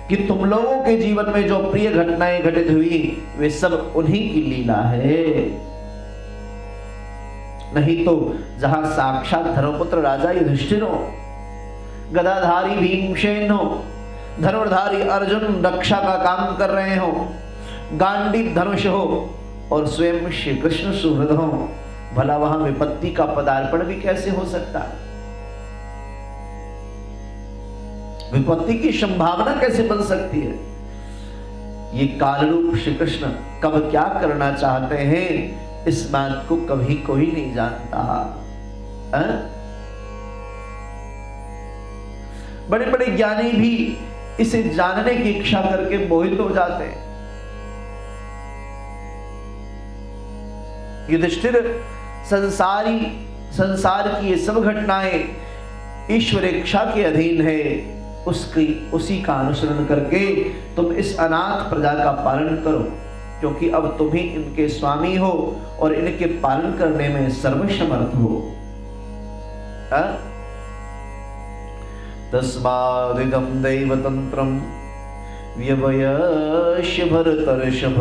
कि तुम लोगों के जीवन में जो प्रिय घटनाएं घटित हुई, वे सब उन्हीं की लीला है। नहीं तो जहां साक्षात धर्मपुत्र राजा युधिष्ठिर हो, गदाधारी भीमसेन हो, धनुर्धारी अर्जुन रक्षा का काम कर रहे हो, गांडीव धनुष हो और स्वयं श्री कृष्ण सुहृद हो, भला वहां विपत्ति का पदार्पण भी कैसे हो सकता है? विपत्ति की संभावना कैसे बन सकती है? ये कालरूप श्री कृष्ण कब क्या करना चाहते हैं, इस बात को कभी कोई नहीं जानता। बड़े बड़े ज्ञानी भी इसे जानने की इच्छा करके मोहित हो जाते हैं। युधिष्ठिर संसार की ये सब घटनाएं ईश्वर इच्छा के अधीन है, उसी का अनुसरण करके तुम इस अनाथ प्रजा का पालन करो, क्योंकि अब तुम ही इनके स्वामी हो और इनके पालन करने में सर्वसमर्थ हो। तस्मादिदं दैवतंत्रं व्यवयस्य भरतर्षभ,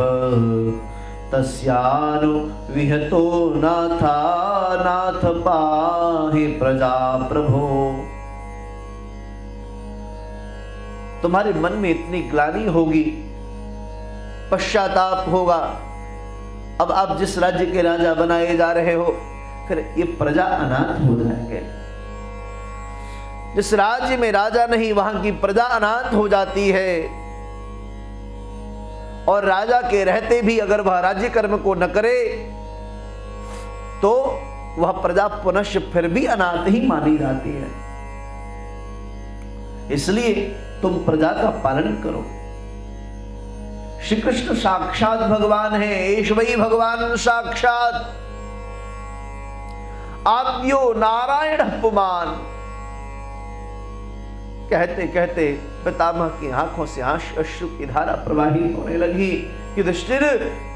तस्यानु विहतो नाथ पाहि प्रजा प्रभो। तुम्हारे मन में इतनी ग्लानि होगी, पश्चाताप होगा, अब आप जिस राज्य के राजा बनाए जा रहे हो, फिर ये प्रजा अनाथ हो जाएंगे। जिस राज्य में राजा नहीं, वहां की प्रजा अनाथ हो जाती है। और राजा के रहते भी अगर वह राज्य कर्म को न करे, तो वह प्रजा पुनश्च फिर भी अनाथ ही मानी जाती है। इसलिए तुम प्रजा का पालन करो। श्री कृष्ण साक्षात भगवान है, एष वही भगवान साक्षात आद्यो नारायण पुमान। कहते कहते पितामह की आंखों से अश्रु की धारा प्रवाहित होने लगी। युधिष्ठिर,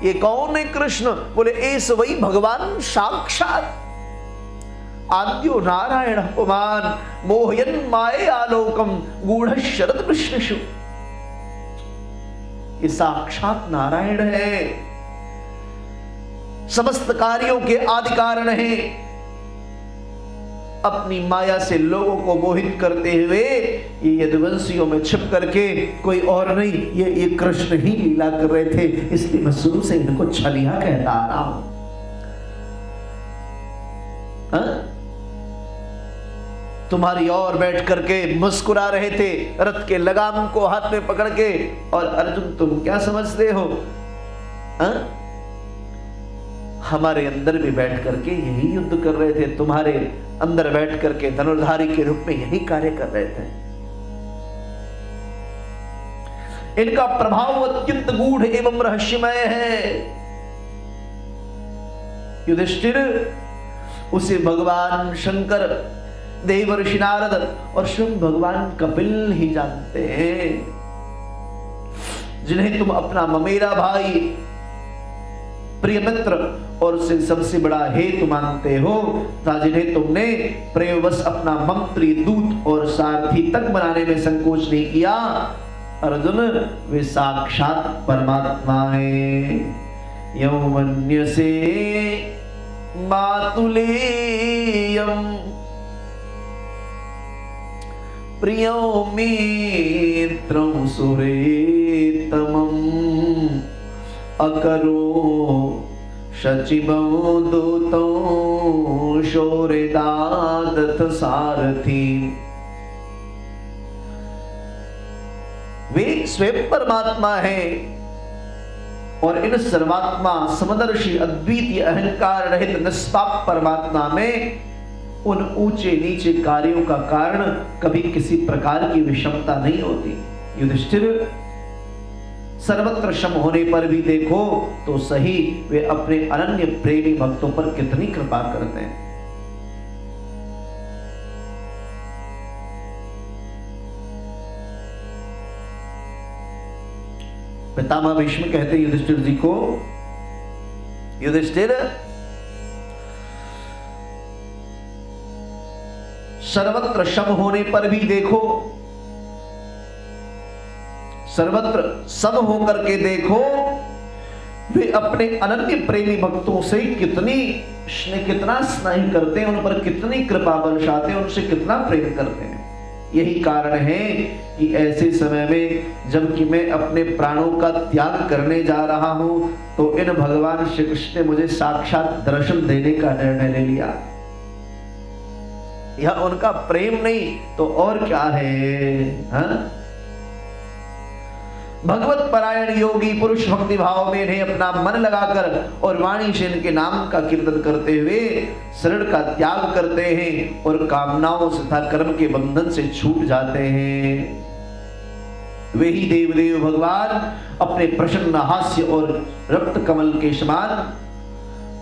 ये कौन है कृष्ण? बोले, एष वही भगवान साक्षात आद्यो नारायण पुमान, मोहयन माये आलोकम गूढ़ शरद कृष्णशु। ये साक्षात नारायण है, समस्त कार्यों के आदि कारण है। अपनी माया से लोगों को मोहित करते हुए ये यदुवंशियों में छिप करके, कोई और नहीं, ये कृष्ण ही लीला कर रहे थे। इसलिए मैं शुरू से इनको छलिया कहता आ रहा हूं। तुम्हारी ओर बैठ करके मुस्कुरा रहे थे, रथ के लगाम को हाथ में पकड़ के, और अर्जुन तुम क्या समझते हो? हमारे अंदर भी बैठ करके यही युद्ध कर रहे थे, तुम्हारे अंदर बैठ करके धनुर्धारी के रूप में यही कार्य कर रहे थे। इनका प्रभाव अत्यंत गूढ़ एवं रहस्यमय है। युधिष्ठिर उसे भगवान शंकर, देवर्षि नारद और स्वयं भगवान कपिल ही जानते हैं, जिन्हें तुम अपना ममेरा भाई, प्रिय मित्र और उससे सबसे बड़ा हेतु मानते हो, जिन्हें तुमने प्रेमवश अपना मंत्री, दूत और सारथी तक बनाने में संकोच नहीं किया। अर्जुन, वे साक्षात परमात्मा है। यौमन्यसे मातुलेयम् प्रियो मित्रं सुहृतमम् अकरो शचिवो दूतो शौर्यदादथ सारथी। वे स्वयं परमात्मा है और इन सर्वात्मा, समदर्शी, अद्वितीय, अहंकार रहित निष्पाप परमात्मा में उन ऊंचे नीचे कार्यों का कारण कभी किसी प्रकार की विषमता नहीं होती। युधिष्ठिर, सर्वत्र शम होने पर भी देखो तो सही, वे अपने अनन्य प्रेमी भक्तों पर कितनी कृपा करते हैं। पितामह भीष्म कहते हैं युधिष्ठिर जी को, युधिष्ठिर, सर्वत्र शम होने पर भी देखो, सर्वत्र सम होकर के देखो, वे अपने अनन्य प्रेमी भक्तों से कितना स्नेह करते हैं, उन पर कितनी कृपा बरसाते हैं, उनसे कितना प्रेम करते हैं। यही कारण है कि ऐसे समय में जबकि मैं अपने प्राणों का त्याग करने जा रहा हूं, तो इन भगवान श्री कृष्ण ने मुझे साक्षात दर्शन देने का निर्णय ले लिया। यह उनका प्रेम नहीं तो और क्या है? हाँ? भगवत परायण योगी पुरुष भक्ति भाव में इन्हें अपना मन लगाकर और वाणी से इनके नाम का कीर्तन करते हुए शरीर का त्याग करते हैं और कामनाओं तथा कर्म के बंधन से छूट जाते हैं। वे ही देवदेव भगवान अपने प्रसन्न हास्य और रक्त कमल के समान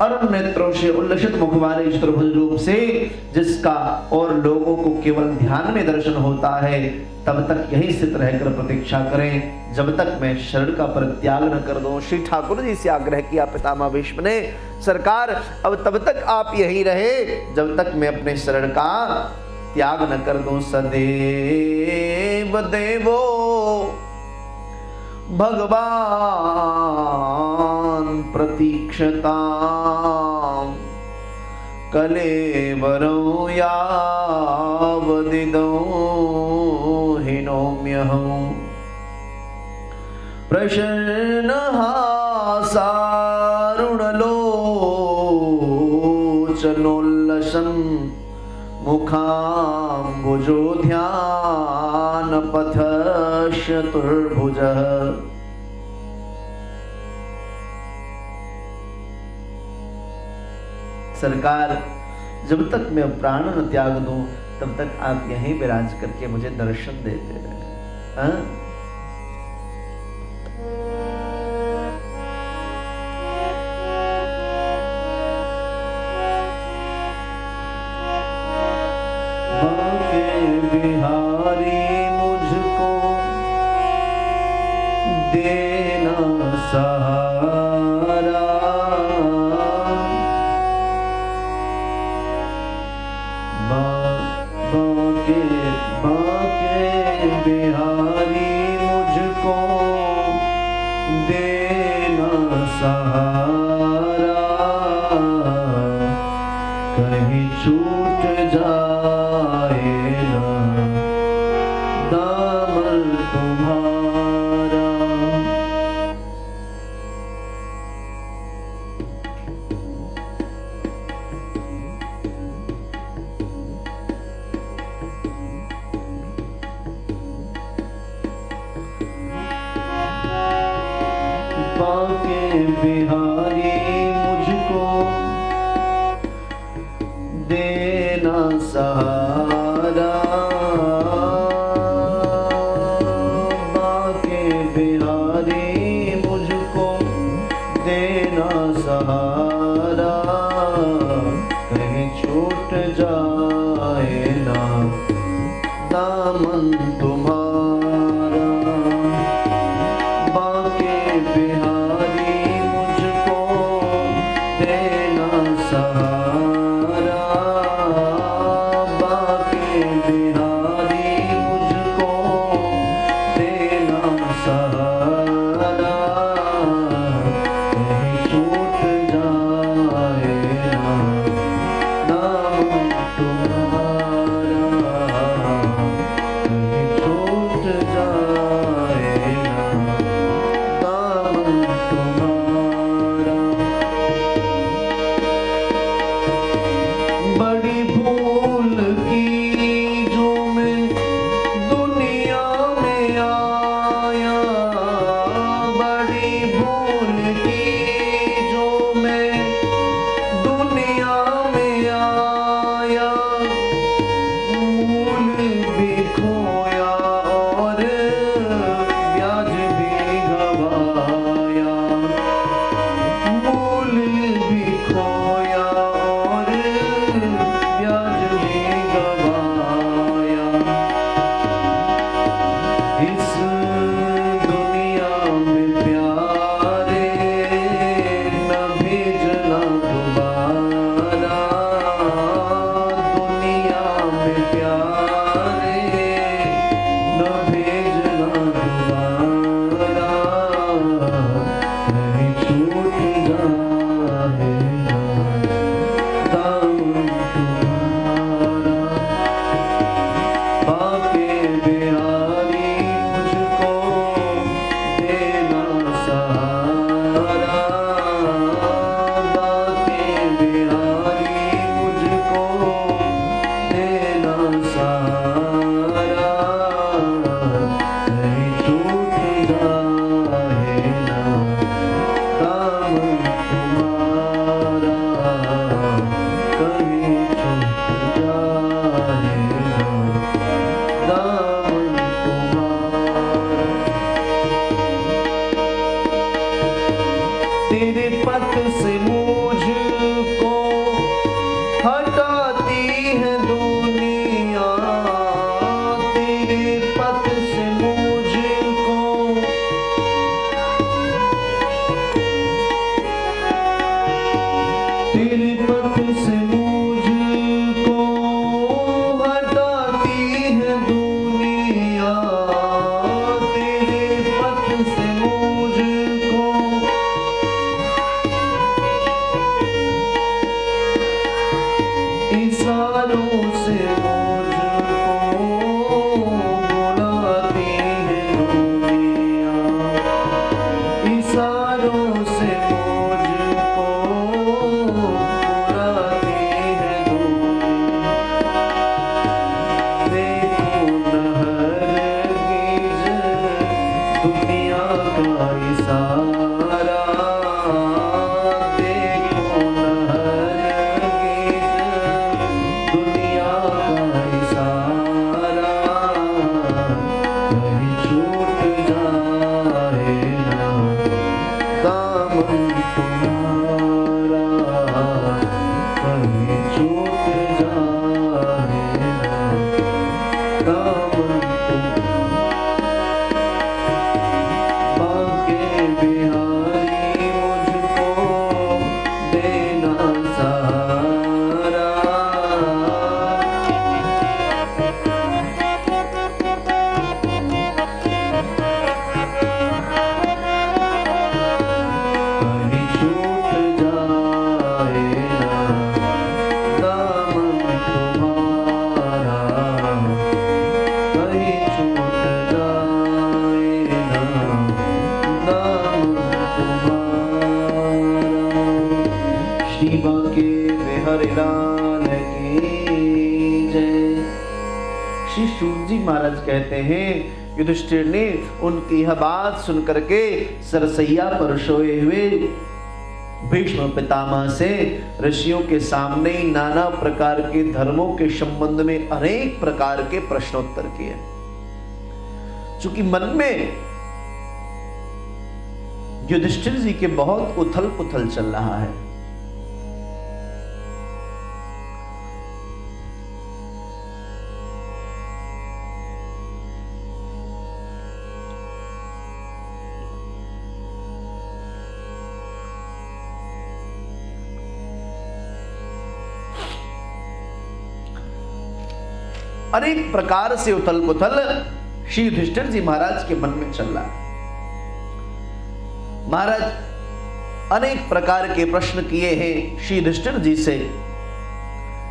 अरुण नेत्रों से उल्लसित मुख वाले चतुर्भुज रूप से, जिसका और लोगों को केवल ध्यान में दर्शन होता है, तब तक यही स्थित रहकर प्रतीक्षा करें जब तक मैं शरण का परित्याग न कर दूं। श्री ठाकुर जी से आग्रह किया पितामह भीष्म ने, सरकार अब तब तक आप यही रहे जब तक मैं अपने शरण का त्याग न कर दूं। सदैव देवो भगवान प्रतीक्षतां कलेवरो यावदिदो हिनोम्यहम् प्रसन्नहासारुणलोचनोल्लसन् मुखाम्बुजो ध्यानपथश्चतुर्भुजः। सरकार, जब तक मैं प्राण न त्याग दूं तब तक आप यहीं विराज करके मुझे दर्शन देते रहे। हाँ? बिहारी मुझको देना सहारा, बाके बिहारी मुझको सहारा, कहीं छूट जाए ना दामन तुम्हारा। बाके बिहारी मुझको देना सहारा, बाके बिहारी मुझको देना सहारा, कहीं छूट जाए ना दामन तुम्हारा। बाके बिहारी मुझको देना सहारा, बाके बिहारी मुझको देना सहारा, कहीं छूट जाए ना दामन तुम्हारा, कहीं छूट जाए ना दामन तुम्हारा। बड़ी भूल की जो मैं दुनिया में आया, बड़ी भूल की जो मैं दुनिया में आया, मूल भी खोया और ब्याज भी गवाया, मूल भी खोया और ब्याज भी गवाया। इस दुनिया में प्यारे न भेजना दोबारा, दुनिया में प्यारे न भेजना दोबारा, कहीं छूट जाए ना दामन तुम्हारा। बाके बिहारी मुझको देना सहारा, बाके बिहारी मुझको देना सहारा, कहीं छूट जाए ना दामन तुम्हारा, कहीं छूट जाए ना दामन तुम्हारा। तेरे पथ से मुझको हटाती है दुनिया, तेरे पथ से मुझको तेरे पथ से मुझको हटाती है दुनिया, तेरे पथ से मुझको इशारों से मुझको बुलाती है दुनिया, इशारों से मुझको बुलाती है दुनिया। देखो न हरगिज़ दुनिया का इशारा, देखो न हरगिज़ दुनिया का इशारा, कहीं छूट जाए ना दामन तुम्हारा, कहीं छूट जाए ना दामन तुम्हारा। बिहारी लाल की जय। श्री सूत जी महाराज कहते हैं युधिष्ठिर ने उनकी यह बात सुनकर के सरसैया पर सोए हुए भीष्म पितामह से ऋषियों के सामने नाना प्रकार के धर्मों के संबंध में अनेक प्रकार के प्रश्नोत्तर किए। चूंकि मन में युधिष्ठिर जी के बहुत उथल पुथल चल रहा है, अनेक प्रकार से उथल पुथल श्री युधिष्ठिर जी महाराज के मन में चल रहा है। महाराज अनेक प्रकार के प्रश्न किए हैं श्री युधिष्ठिर जी से।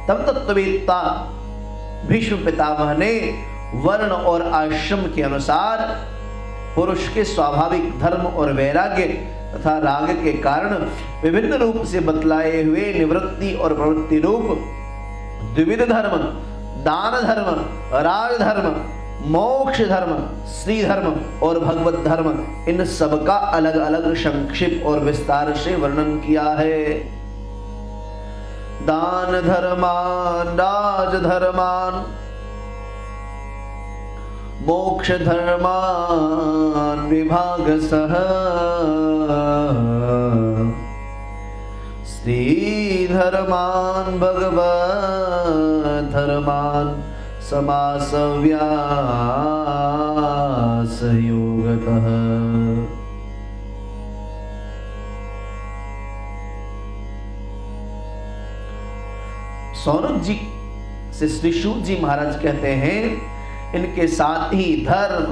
तब तत्ववेत्ता भीष्म पितामह ने वर्ण और आश्रम के अनुसार पुरुष के स्वाभाविक धर्म और वैराग्य तथा राग के कारण विभिन्न रूप से बतलाए हुए निवृत्ति और प्रवृत्ति रूप द्विविध धर्म, दान धर्म, राज धर्म, मोक्ष धर्म, श्री धर्म और भगवत धर्म, इन सब का अलग अलग संक्षिप्त और विस्तार से वर्णन किया है। दान धर्मान, राज धर्मान, मोक्ष धर्मान विभाग सह, श्री धर्मान भगवत धर्मान समासव्यास योगतः। सौनक जी से श्री सूत जी महाराज कहते हैं इनके साथ ही धर्म,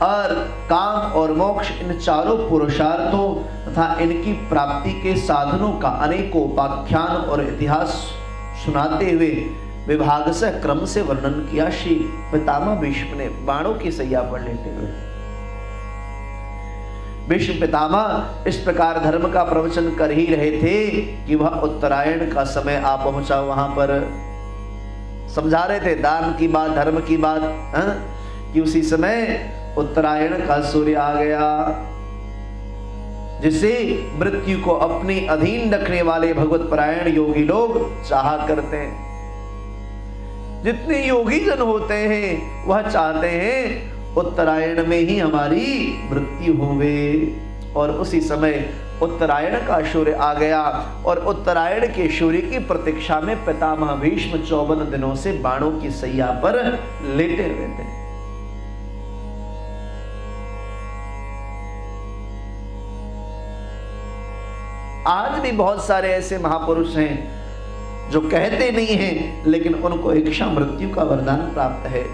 अर्थ, काम और मोक्ष, इन चारों पुरुषार्थों तथा इनकी प्राप्ति के साधनों का अनेकों उपाख्यान और इतिहास सुनाते हुए विभाग से क्रम से वर्णन किया श्री पितामह भीष्म ने बाणों की सैया पर लेटे हुए। भीष्म पितामह इस प्रकार धर्म का प्रवचन कर ही रहे थे कि वह उत्तरायण का समय आ पहुंचा। वहां पर समझा रहे थे दान की बात, धर्म की बात, कि उसी समय उत्तरायण का सूर्य आ गया, जिसे मृत्यु को अपने अधीन रखने वाले भगवत परायण योगी लोग चाहा करते हैं। जितने योगी जन होते हैं वह चाहते हैं उत्तरायण में ही हमारी मृत्यु होवे। और उसी समय उत्तरायण का सूर्य आ गया और उत्तरायण के सूर्य की प्रतीक्षा में पितामह भीष्म 54 दिनों से बाणों की सैया पर लेटे हुए थे। आज भी बहुत सारे ऐसे महापुरुष हैं जो कहते नहीं हैं लेकिन उनको इच्छा मृत्यु का वरदान प्राप्त है।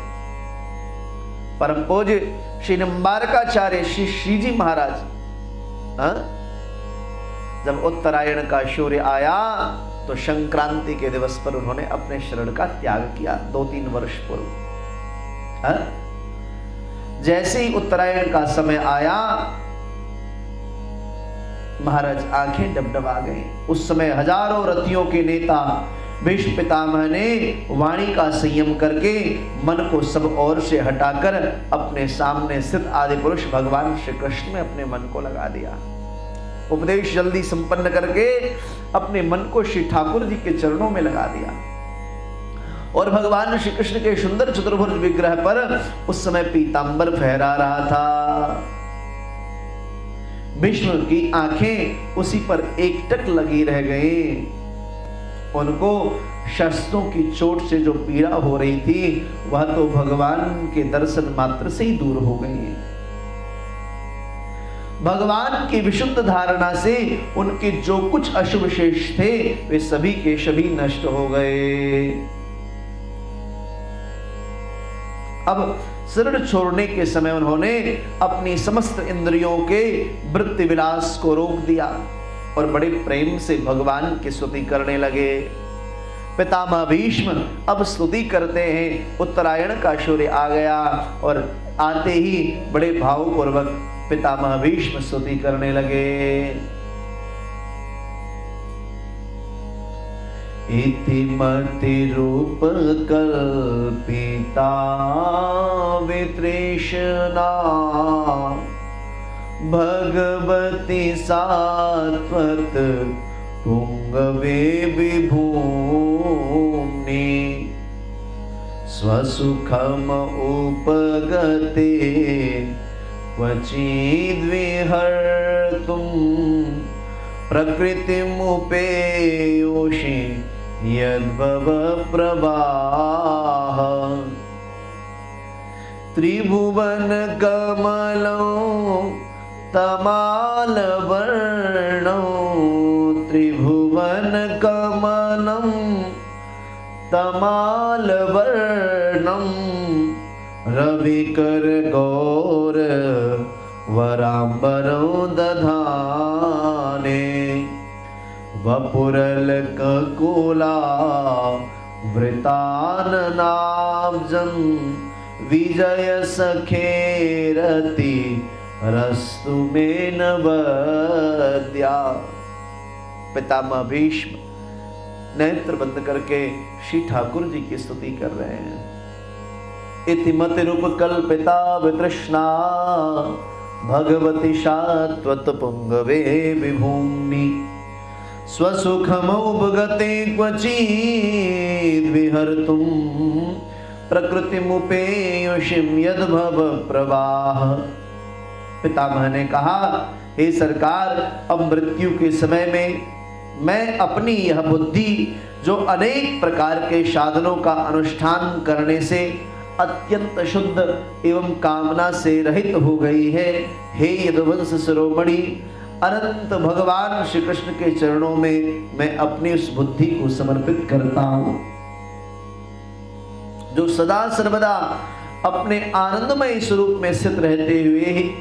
परम पूज्य श्री निम्बारकाचार्य श्री श्रीजी महाराज जब उत्तरायण का सूर्य आया तो संक्रांति के दिवस पर उन्होंने अपने शरीर का त्याग किया 2-3 वर्ष पूर्व। जैसे ही उत्तरायण का समय आया महाराज आंखें डबडबा गए। उस समय हजारों रथियों के नेता भीष्म पितामह ने वाणी का संयम करके मन को सब ओर से हटाकर अपने सामने स्थित आदि पुरुष भगवान श्री कृष्ण में अपने मन को लगा दिया। उपदेश जल्दी संपन्न करके अपने मन को श्री ठाकुर जी के चरणों में लगा दिया। और भगवान श्री कृष्ण के सुंदर चतुर्भुज विग्रह पर उस समय पीतांबर फहरा रहा था। भीष्म की आंखें उसी पर एकटक लगी रह गई। उनको शस्त्रों की चोट से जो पीड़ा हो रही थी वह तो भगवान के दर्शन मात्र से ही दूर हो गई। भगवान की विशुद्ध धारणा से उनके जो कुछ अशुभ शेष थे वे सभी के सभी नष्ट हो गए। अब शरीर छोड़ने के समय उन्होंने अपनी समस्त इंद्रियों के वृत्ति विलास को रोक दिया और बड़े प्रेम से भगवान की स्तुति करने लगे। पितामह भीष्म अब स्तुति करते हैं। उत्तरायण का सूर्य आ गया और आते ही बड़े भावपूर्वक पितामह भीष्म स्तुति करने लगे। इति मति रूप कल्पिता वितृष्णा भगवती सात्वत पुंगवे विभूम्नि स्वसुखम उपगते क्वचिद्विहर्तुं प्रकृतिमुपेयोषि यद्भव प्रवाह त्रिभुवन कमलं तमालवर्णं त्रिभुवन कमलं तमालवर्णं रविकर गौर वरांबरं दधाने वपुरलककुला वृताननाब्जं विजय सखेरति रस्तु मे नवद्या। पितामह भीष्म नेत्र बंद करके श्री ठाकुर जी की स्तुति कर रहे हैं। इति मति रूप कल्पिता वितृष्णा भगवती सात्वत पुंगवे विभूम्नि स्वसुखमुपगते क्वचिद्विहर्तुं प्रकृतिमुपेयुषिं यद्भव प्रवाह। पितामह ने कहा, हे सरकार, अब मृत्यु के समय में मैं अपनी यह बुद्धि जो अनेक प्रकार के साधनों का अनुष्ठान करने से अत्यंत शुद्ध एवं कामना से रहित हो गई है, हे यदुवंश शिरोमणि, अनंत भगवान श्री कृष्ण के चरणों में मैं अपनी उस बुद्धि को समर्पित करता हूं जो सदा सर्वदा अपने आनंदमय स्वरूप में स्थित रहते हुए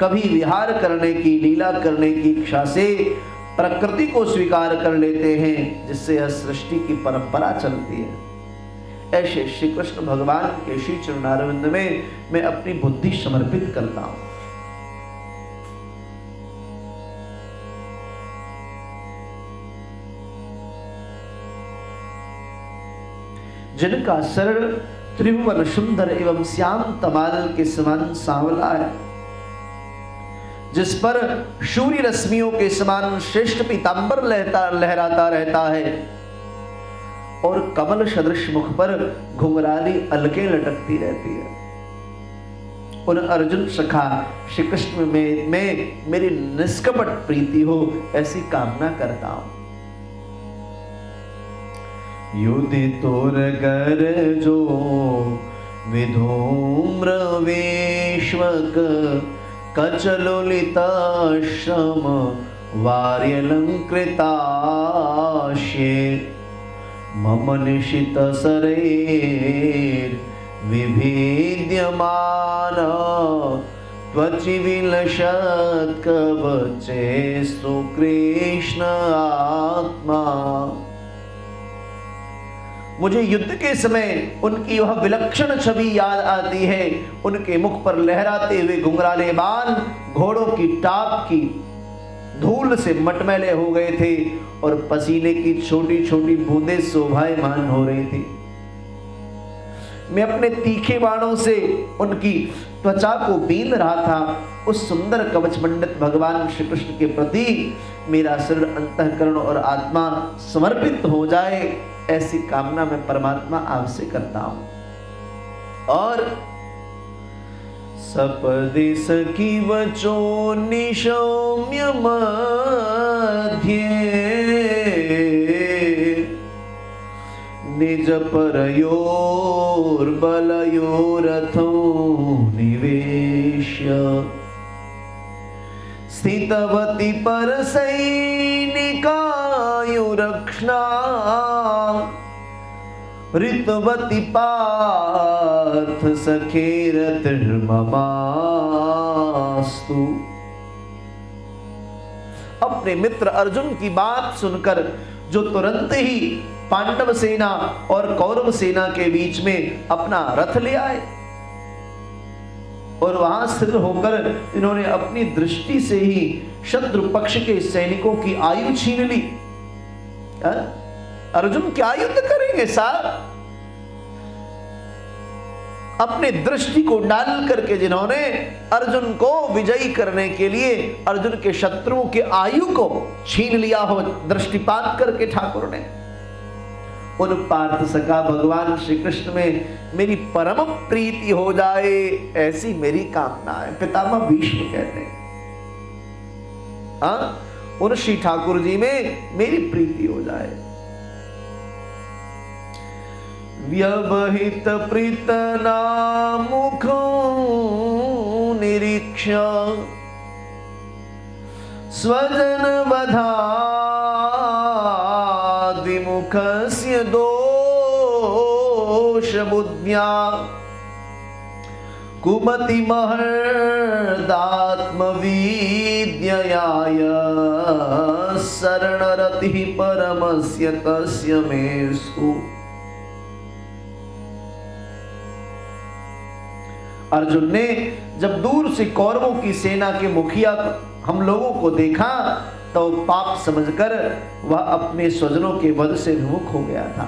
कभी विहार करने की, लीला करने की इच्छा से प्रकृति को स्वीकार कर लेते हैं, जिससे यह सृष्टि की परंपरा चलती है। ऐसे श्री कृष्ण भगवान के श्री चरणारविंद में मैं अपनी बुद्धि समर्पित करता हूं। जिनका शरीर त्रिभुवन सुंदर एवं श्याम तमाल के समान सांवला है, जिस पर सूर्य रश्मियों के समान श्रेष्ठ पीतांबर लहराता रहता है और कमल सदृश मुख पर घुंघराली अलकें लटकती रहती है, उन अर्जुन सखा श्री कृष्ण में मेरी निष्कपट प्रीति हो, ऐसी कामना करता हूं। युधि तोर गर जो विधूम्र वेश्वक कचलोलिताश्रम वार्यलंकृताश्ये मम निशित शरैर् विभेद्यमान त्वचि विलसत् कवचेस्तु कृष्ण आत्मा। मुझे युद्ध के समय उनकी वह विलक्षण छवि याद आती है। उनके मुख पर लहराते हुए घुंघराले बाल घोड़ों की टाप की धूल से मटमैले हो गए थे और पसीने की छोटी छोटी बूंदें शोभायमान हो रही थी। मैं अपने तीखे बाणों से उनकी त्वचा को बीन रहा था। उस सुंदर कवच मंडित भगवान श्री कृष्ण के प्रति मेरा शरीर, अंतःकरण और आत्मा समर्पित हो जाए, ऐसी कामना मैं परमात्मा आपसे करता हूं। और सपदि सखी वचो निशौम्य मध्य निज परयोर बलयोरथो निवेश्य स्थितवती पर सैनिकायुरक्षणा ऋतवती पार्थ सखेरतिर्ममास्तु। अपने मित्र अर्जुन की बात सुनकर जो तुरंत ही पांडव सेना और कौरव सेना के बीच में अपना रथ ले आए और वहां स्थिर होकर इन्होंने अपनी दृष्टि से ही शत्रु पक्ष के सैनिकों की आयु छीन ली। अर्जुन क्या युद्ध करेंगे साहब? अपने दृष्टि को डाल करके जिन्होंने अर्जुन को विजयी करने के लिए अर्जुन के शत्रुओं के आयु को छीन लिया हो, दृष्टिपात करके ठाकुर ने उन पार्थ सखा भगवान श्री कृष्ण में मेरी परम प्रीति हो जाए, ऐसी मेरी कामना है। पितामह भीष्म कहते हैं उन श्री ठाकुर जी में मेरी प्रीति हो जाए। व्यवहित प्रीतना मुख निरीक्षा स्वजन वधादिमुखस्य दोष बुद्ध्या कुमति महर्दात्मविद्ययाय शरणरतिः परमस्य तस्य मेषु। अर्जुन ने जब दूर से कौरवों की सेना के मुखिया हम लोगों को देखा तो पाप समझकर वह अपने स्वजनों के वध से विमुख हो गया था।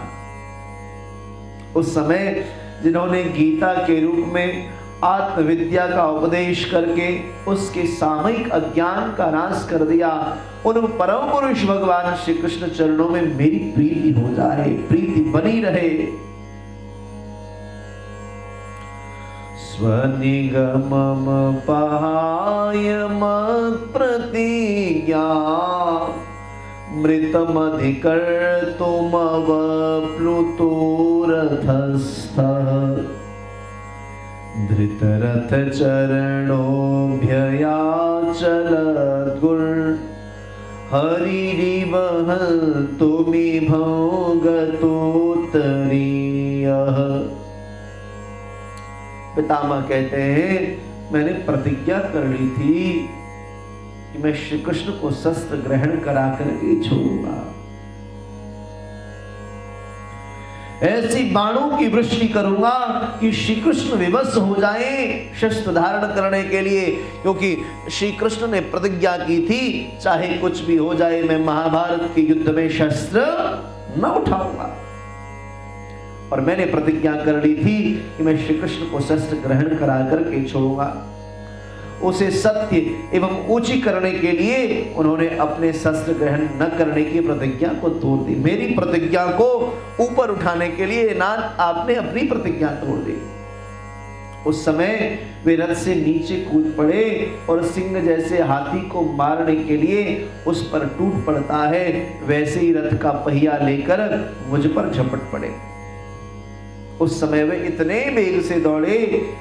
उस समय जिन्होंने गीता के रूप में आत्मविद्या का उपदेश करके उसके सामयिक अज्ञान का नाश कर दिया, उन परम पुरुष भगवान श्री कृष्ण चरणों में मेरी प्रीति हो जाए, प्रीति बनी रहे। स्वनिगमम पहाय मत्प्रतिज्ञा मृतमधिकर्तुमवप्लुतोरथस्थः धृतरथ चरणोऽभ्ययाचलद्गुर् हरिरिवहन्तुमिभो गतोत्तरीयः। पितामह कहते हैं मैंने प्रतिज्ञा कर ली थी कि मैं श्री कृष्ण को शस्त्र ग्रहण करा करके छोड़ूंगा, ऐसी बाणों की वृष्टि करूंगा कि श्री कृष्ण विवश हो जाएं शस्त्र धारण करने के लिए, क्योंकि श्री कृष्ण ने प्रतिज्ञा की थी चाहे कुछ भी हो जाए मैं महाभारत के युद्ध में शस्त्र न उठाऊंगा। और मैंने प्रतिज्ञा कर ली थी कि मैं श्री कृष्ण को शस्त्र ग्रहण करा करके छोड़ूंगा। उसे सत्य एवं ऊंची करने के लिए उन्होंने अपने शस्त्र ग्रहण न करने की प्रतिज्ञा को तोड़ दी। मेरी प्रतिज्ञा को ऊपर उठाने के लिए नाथ आपने अपनी प्रतिज्ञा तोड़ दी। उस समय वे रथ से नीचे कूद पड़े और सिंह जैसे हाथी को मारने के लिए उस पर टूट पड़ता है, वैसे ही रथ का पहिया लेकर मुझ पर झपट पड़े। उस समय वे इतने वेग से दौड़े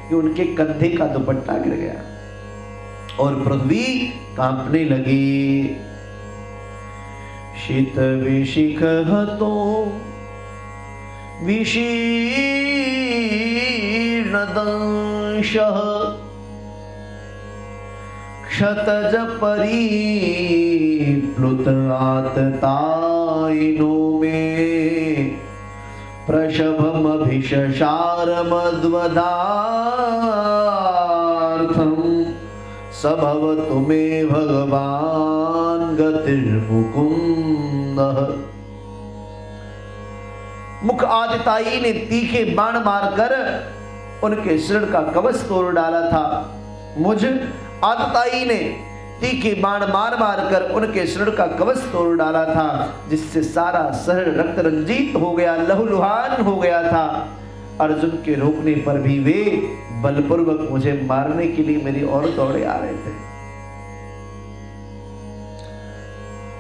कि उनके कंधे का दुपट्टा गिर गया और पृथ्वी कांपने लगी। शीत विशिख हतो विशीर्णदंशः क्षतज परिप्लुत आततायिनो मे प्रशभमभिषशारमद्वदार्थम् सभवतु मे भगवान गतिर्मुकुन्दः। मुख आदिताई ने तीखे बाण मारकर उनके सिर का कवच तोड़ डाला था। मुझ आदिताई ने तीखे बाण मार मार कर उनके सिर का कवच तोड़ डाला था, जिससे सारा शहर रक्त रंजित हो गया, लहूलुहान हो गया था। अर्जुन के रोकने पर भी वे बलपूर्वक मुझे मारने के लिए मेरी ओर दौड़े आ रहे थे।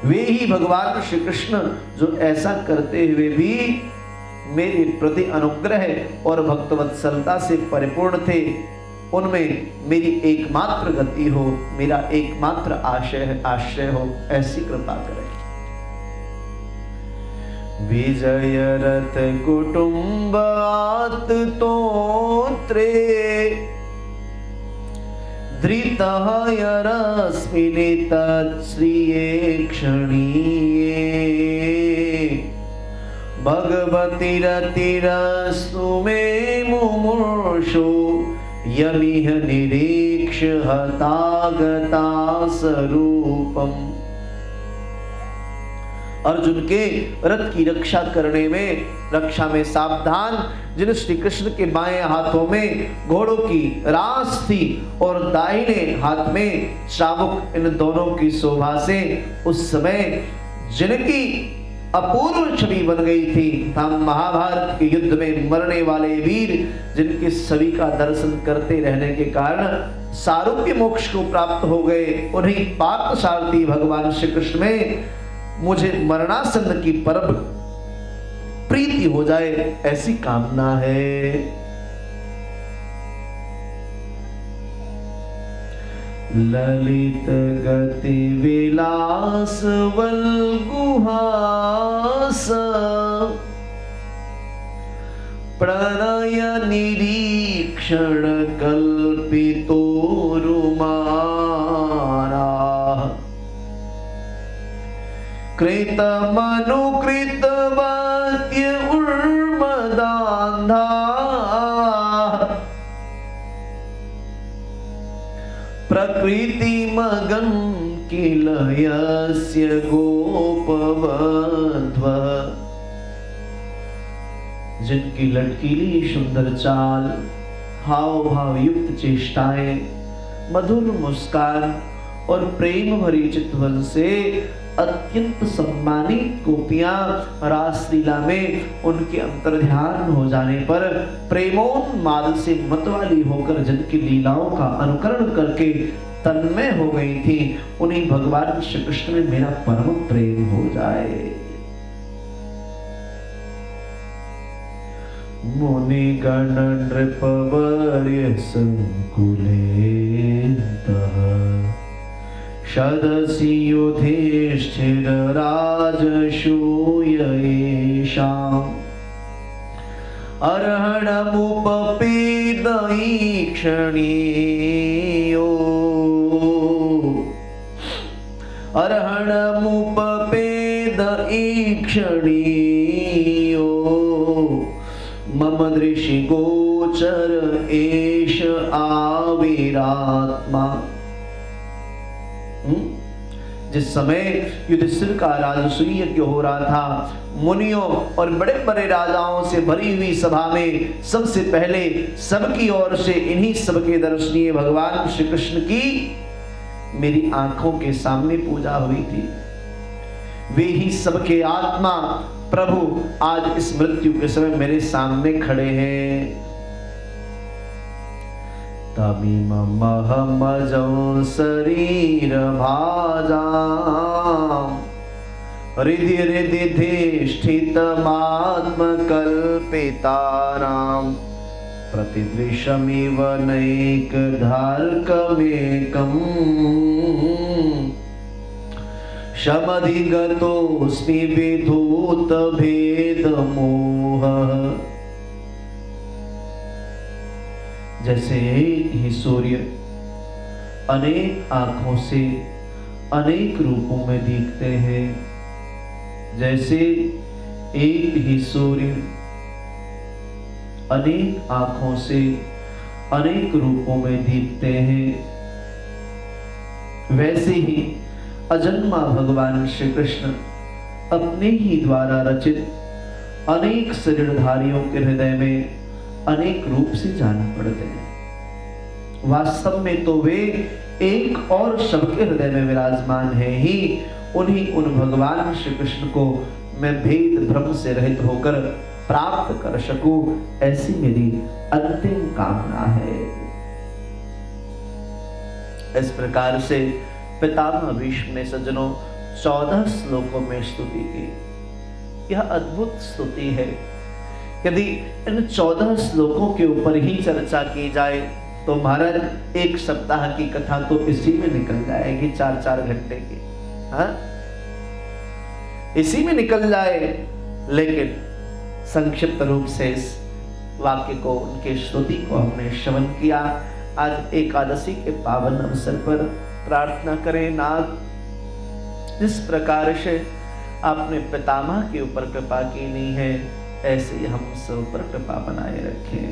वे ही भगवान श्री कृष्ण जो ऐसा करते हुए भी मेरे प्रति अनुग्रह और भक्तवत्सलता से परिपूर्ण थे, उनमें मेरी एकमात्र गति हो, मेरा एकमात्र आश्रय हो, ऐसी कृपा करें। विजय रथ कुटुंब आततोत्रे धृतः यरस्मिन् तत्श्रिये क्षणीये भगवती रतिरस्तु मे मुमुर्षो यमिह निरीक्ष हतागता स्वरूपम् अर्जुन के रथ की रक्षा करने में, रक्षा में सावधान, जिन श्री कृष्ण के बाएं हाथों में घोड़ों की रास थी और दाहिने हाथ में चाबुक, इन दोनों की शोभा से उस समय जिनकी अपूर्व छवि बन गई थी, हम महाभारत के युद्ध में मरने वाले वीर, जिनके सभी का दर्शन करते रहने के कारण सारूप्य मोक्ष को प्राप्त हो गए, उन्हीं पार्थसारथी भगवान श्री कृष्ण में मुझे मरणासन्न की परम प्रीति हो जाए, ऐसी कामना है। ललित गति विलास वल्गुहास प्रणय निरीक्षण कल्पितो रुमारा कृतमनुकृत वाक्य उर्मदान्धा प्रकृति मगन किल यस्य गोपवध्व, जिनकी लटकीली सुंदर चाल, हाव भाव युक्त चेष्टाएं, मधुर मुस्कान और प्रेम भरी चितवन से अत्यंत सम्मानित गोपियां रासलीला में उनके अंतर्ध्यान हो जाने पर प्रेमोन्माद से मतवाली होकर जिनकी लीलाओं का अनुकरण करके तन्मय हो गई थी, उन्हीं भगवान श्री कृष्ण में मेरा परम प्रेम हो जाए। मुनिगण नृपवर्य संकुलेतः सदसि युधिष्ठिर राजसूय येषाम् अर्हणमुपपेदईक्षणीयो मम दृशि गोचर एष आविरात्मा। जिस समय युधिष्ठिर का राजसूय यज्ञ हो रहा था, मुनियों और बड़े बड़े राजाओं से भरी हुई सभा में सबसे पहले सबकी ओर से इन्हीं सबके दर्शनीय भगवान श्री कृष्ण की मेरी आंखों के सामने पूजा हुई थी। वे ही सबके आत्मा प्रभु आज इस मृत्यु के समय मेरे सामने खड़े हैं। तमिमहमजं शरीर भाजाम् हृदि हृदि धिष्ठितमात्मकल्पितानां प्रतिदृशमिव नैकधार्कमेकम् शमधिगतोऽस्मि विधूतभेदमोहः। जैसे एक ही सूर्य अनेक आंखों से अनेक रूपों में दिखते हैं, जैसे एक ही सूर्य अनेक आंखों से अनेक रूपों में दिखते हैं, वैसे ही अजन्मा भगवान श्री कृष्ण अपने ही द्वारा रचित अनेक शरीरधारियों के हृदय में अनेक रूप से जान पड़ते हैं। वास्तव में तो वे एक और सबके हृदय में विराजमान है ही। उन्हीं उन भगवान श्री कृष्ण को मैं भेद भ्रम से रहित होकर प्राप्त कर सकूं, ऐसी मेरी अंतिम कामना है। इस प्रकार से पितामह भीष्म ने सज्जनों 14 श्लोकों में स्तुति की। यह अद्भुत स्तुति है। यदि इन 14 श्लोकों के ऊपर ही चर्चा की जाए तो महाराज एक सप्ताह की कथा तो इसी में निकल जाएगी, 4-4 घंटे की। हाँ, इसी में निकल जाए। लेकिन संक्षिप्त रूप से इस वाक्य को, उनके स्तुति को हमने श्रवण किया। आज एकादशी के पावन अवसर पर प्रार्थना करें, नाथ जिस प्रकार से आपने पितामह के ऊपर कृपा की नहीं है, ऐसे ही हम सब पर कृपा बनाए रखें।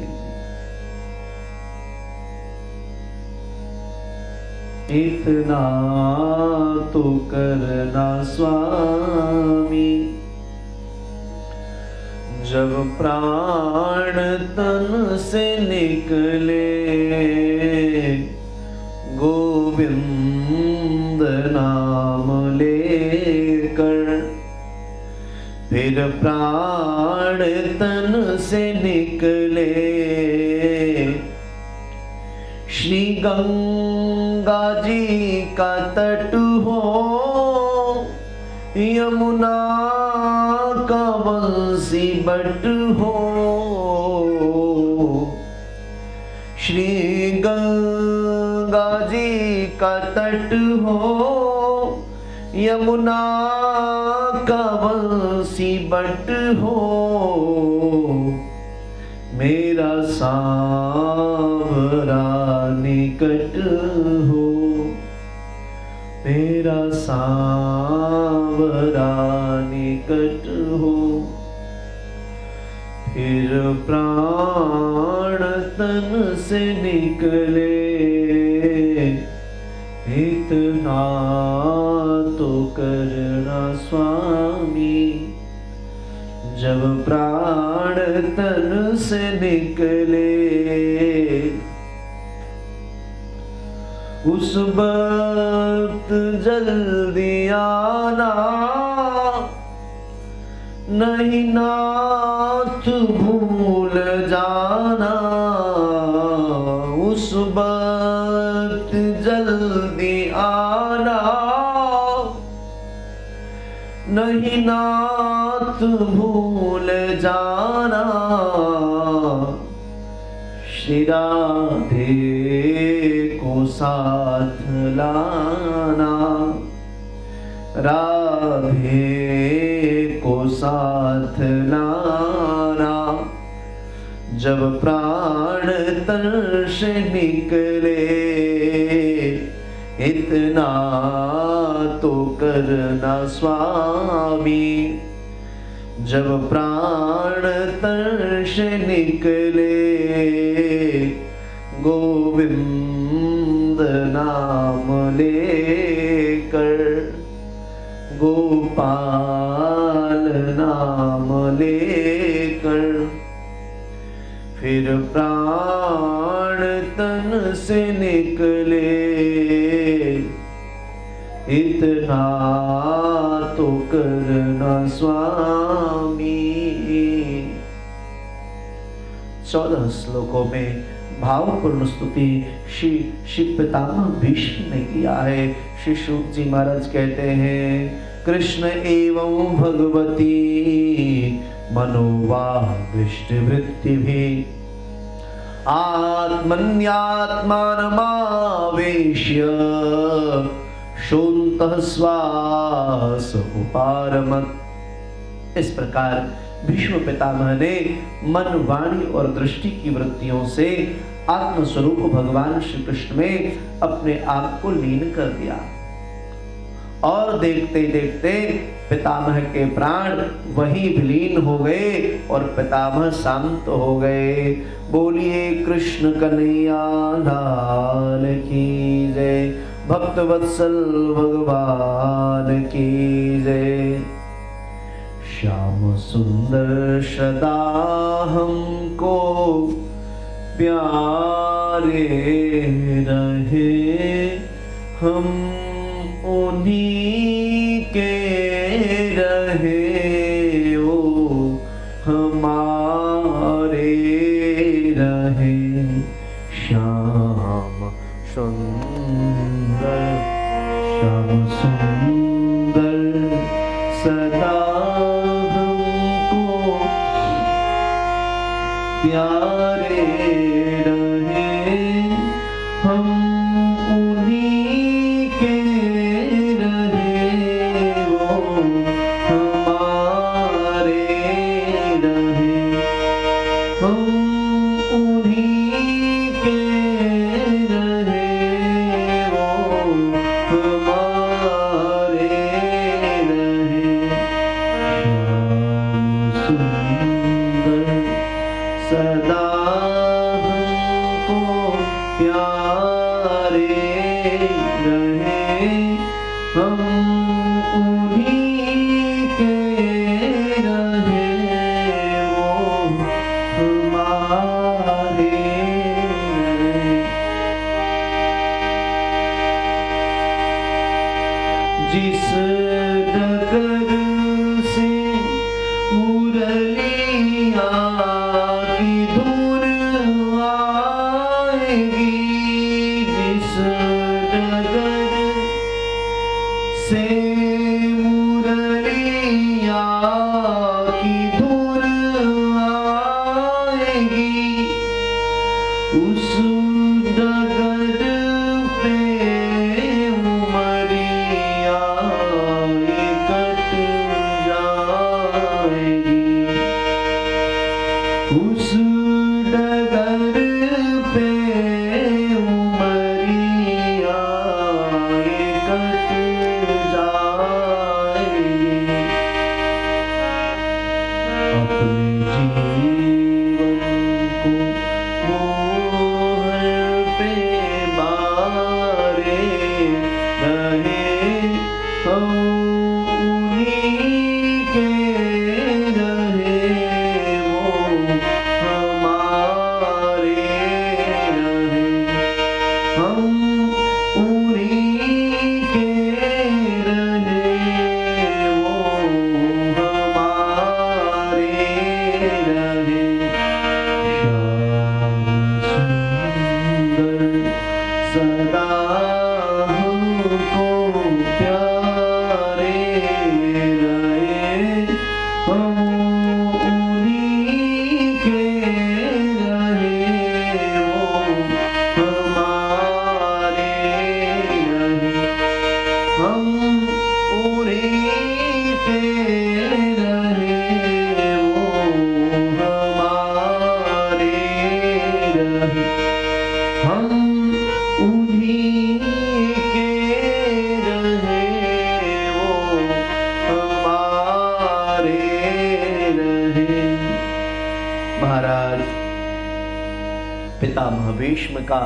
इतना तो करना स्वामी। जब प्राण तन से निकले गोविंद नाम लेकर, फिर प्राण तन से निकले श्री गंगा जी का तट हो, यमुना का बंसी बट हो। श्री गंगा जी का तट हो, यमुना का बंसी बट हो। मेरा सांवरा निकट हो, मेरा सांवरा निकट हो। फिर प्राण तन से निकले इतना तो करना स्वामी। जब प्राण तन से निकले उस वक्त जल्दी आना, नहीं नाथ भूल जाना। उस वक्त जल्दी आना, नहीं नाथ भूल जाना। श्री राधे को साथ लाना, राधे को साथ लाना। जब प्राण तन से निकले इतना तो करना स्वामी। जब प्राण तन से निकले गोविंद नाम लेकर, गोपाल नाम लेकर। फिर प्राण तन से निकले इतना तो करना स्वामी। 14 श्लोकों में भावपूर्ण स्तुति श्री पितामह भीष्म ने किया है। श्री शुक जी महाराज कहते हैं, कृष्ण एवं भगवती मनोवादिष्टवृत्ति भी आत्मन्यात्मानमावेश्य शोन्तः श्वास उपारमत। इस प्रकार भीष्म पितामह ने मन, वाणी और दृष्टि की वृत्तियों से आत्मस्वरूप भगवान श्री कृष्ण में अपने आप को लीन कर दिया और देखते देखते पितामह के प्राण वहीं विलीन हो गए और पितामह शांत हो गए। बोलिए कृष्ण कन्हैया लाल की जय, भक्त वत्सल भगवान की जय। श्याम सुंदर सदा हमको प्यारे रहे, हम उन्हीं के रहे वो हमारे रहे। श्याम सुंदर, श्याम सुंदर सदा हमको प्यारे रहे, हम उन्हीं के रहे वो हमारे रहे, हम उन्हीं के रहे वो हमारे हम उन्हीं के रहे वो हमारे रहे। जिस डगर से मुरलिया की धुन आएगी, जिस डगर से मुरलिया की धुन आएगी, उस डगर पे उमरिया कट जाएगी। उस डगर पे उमरिया कट जाएगी। अपने जीवन को मोहर पे बारे रहे, हम उन्हीं के रहे वो हमारे रहे। हम उन्हीं के रहे वो हमारे रहे। सदा हमको प्यारे रहे, हम उन्हीं के रहे वो हमारे रहे। हम उन्हीं के रहे वो हमारे रहे। हम उन्हीं के रहे वो हमारे रहे। महाराज पितामह भीष्म का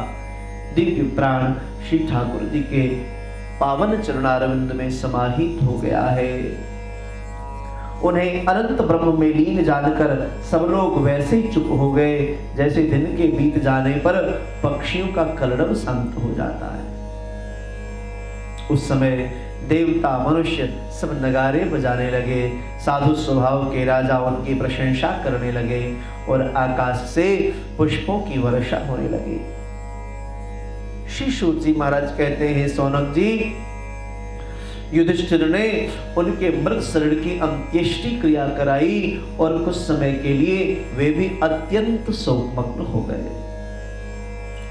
दिव्य प्राण श्री ठाकुर जी के पावन चरणारविंद में समाहित हो गया है। उन्हें अनंत ब्रह्म में लीन जानकर सब लोग वैसे ही चुप हो गए जैसे दिन के बीत जाने पर पक्षियों का कलरव शांत हो जाता है। उस समय देवता मनुष्य सब नगारे बजाने लगे, साधु स्वभाव के राजा उनकी प्रशंसा करने लगे और आकाश से पुष्पों की वर्षा होने लगी। श्री सूत जी महाराज कहते हैं, सौनक जी, युधिष्ठिर ने उनके मृत शरीर की अंत्येष्टि क्रिया कराई और कुछ समय के लिए वे भी अत्यंत शोकमग्न हो गए।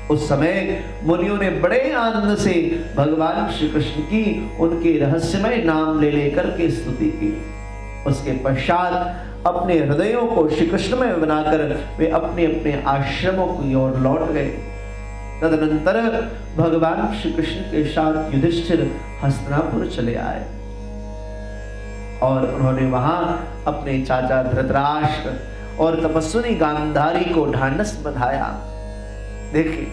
उस समय मुनियों ने बड़े आनंद से भगवान श्री कृष्ण की उनके रहस्यमय नाम ले लेकर के स्तुति की। उसके पश्चात अपने हृदयों को श्री कृष्णमय बनाकर वे अपने अपने आश्रमों की ओर लौट गए। तदनंतर भगवान श्री कृष्ण के साथ युधिष्ठिर हस्तिनापुर चले आए और उन्होंने वहां अपने चाचा धृतराष्ट्र और तपस्विनी गांधारी को ढांढस बंधाया। देखिए,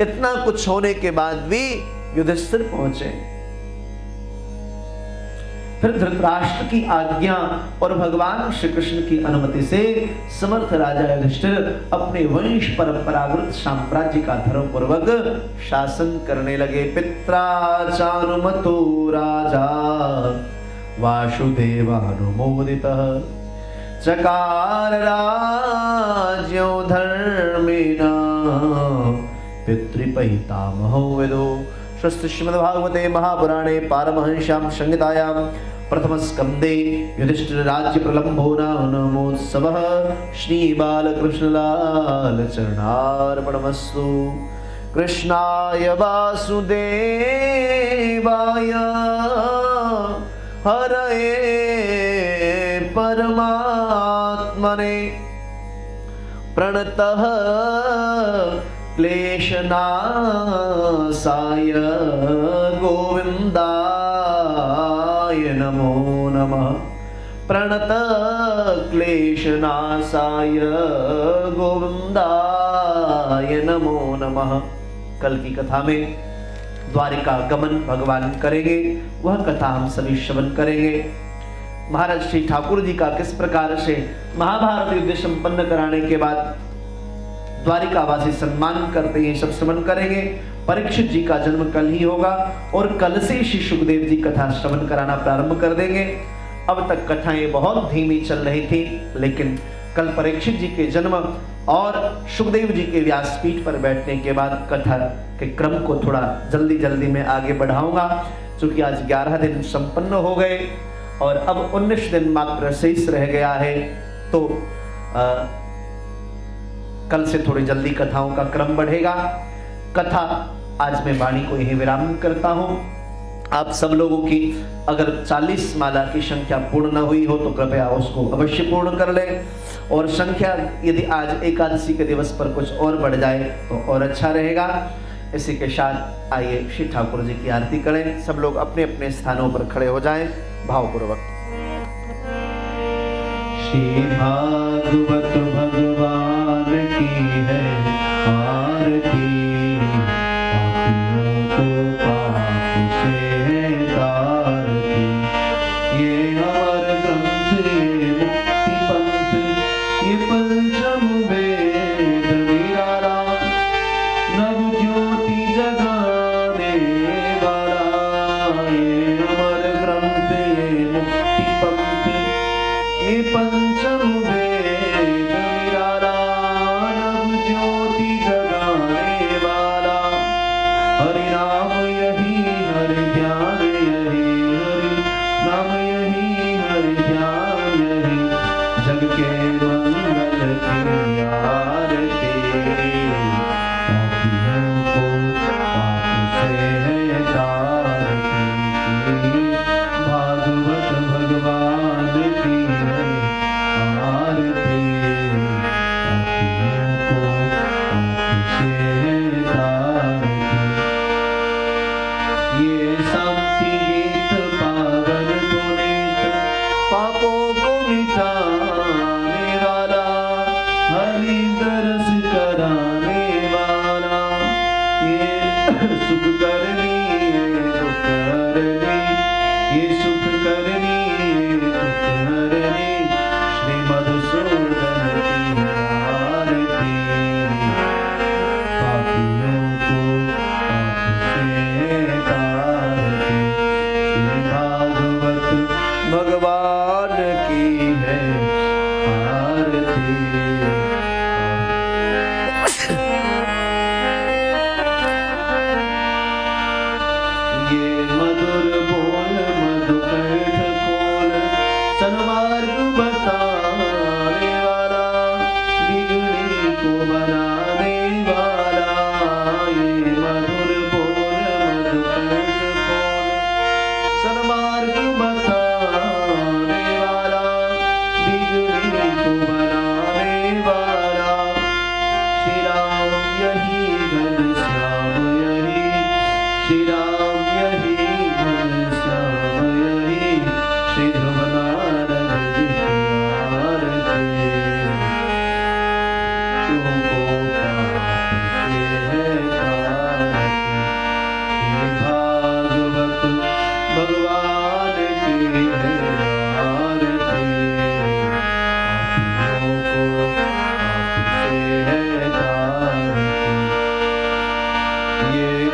इतना कुछ होने के बाद भी युधिष्ठिर पहुंचे। फिर धृतराष्ट्र की आज्ञा और भगवान श्री कृष्ण की अनुमति से समर्थ राजा युधिष्ठिर अपने वंश परंपरागत साम्राज्य का धर्म पूर्वक शासन करने लगे। पित्राचानुमतो राजा वासुदेवानुमोदितः चकार राज्यो धर्मेण पितृपितामहो विदो। श्रीमद्भागवते महापुराणे पारमहंस्यां संहितायां प्रथम स्कंदे युधिष्ठिर राज्य प्रलंबो नामोत्सवः श्री बालकृष्णलाल चरणार्पणमस्तु। कृष्णाय वासुदेवाय हरये परमात्मने प्रणतः क्लेशनाशाय गोविंदाय नमो नमः। प्रणत क्लेशनाशाय गोविंदाय नमो नमः। कल की कथा में द्वारिका गमन भगवान करेंगे, वह कथा हम सभी श्रवण करेंगे। महाराज श्री ठाकुर जी का किस प्रकार से महाभारत युद्ध संपन्न कराने के बाद द्वारिकावासी सम्मान करते हैं, सब श्रवण करेंगे। परीक्षित जी का जन्म कल ही होगा और कल से श्री सुखदेव जी कथा श्रवण कराना प्रारंभ कर देंगे। अब तक कथाएं बहुत धीमी चल रही थी, लेकिन कल परीक्षित जी के जन्म और सुखदेव जी के व्यासपीठ पर बैठने के बाद कथा के क्रम को थोड़ा जल्दी जल्दी में आगे बढ़ाऊंगा, क्योंकि आज 11 दिन संपन्न हो गए और अब 19 दिन मात्र शेष रह गया है। तो कल से थोड़ी जल्दी कथाओं का क्रम बढ़ेगा। कथा आज मैं वाणी को यही विराम करता हूं। आप सब लोगों की अगर 40 माला की संख्या पूर्ण न हुई हो तो कृपया उसको अवश्य पूर्ण कर लें, और संख्या यदि आज एकादशी के दिवस पर कुछ और बढ़ जाए तो और अच्छा रहेगा। इसी के साथ आइए श्री ठाकुर जी की आरती करें। सब लोग अपने अपने स्थानों पर खड़े हो जाएं भावपूर्वक। श्री भागवत भगवान की है आरती,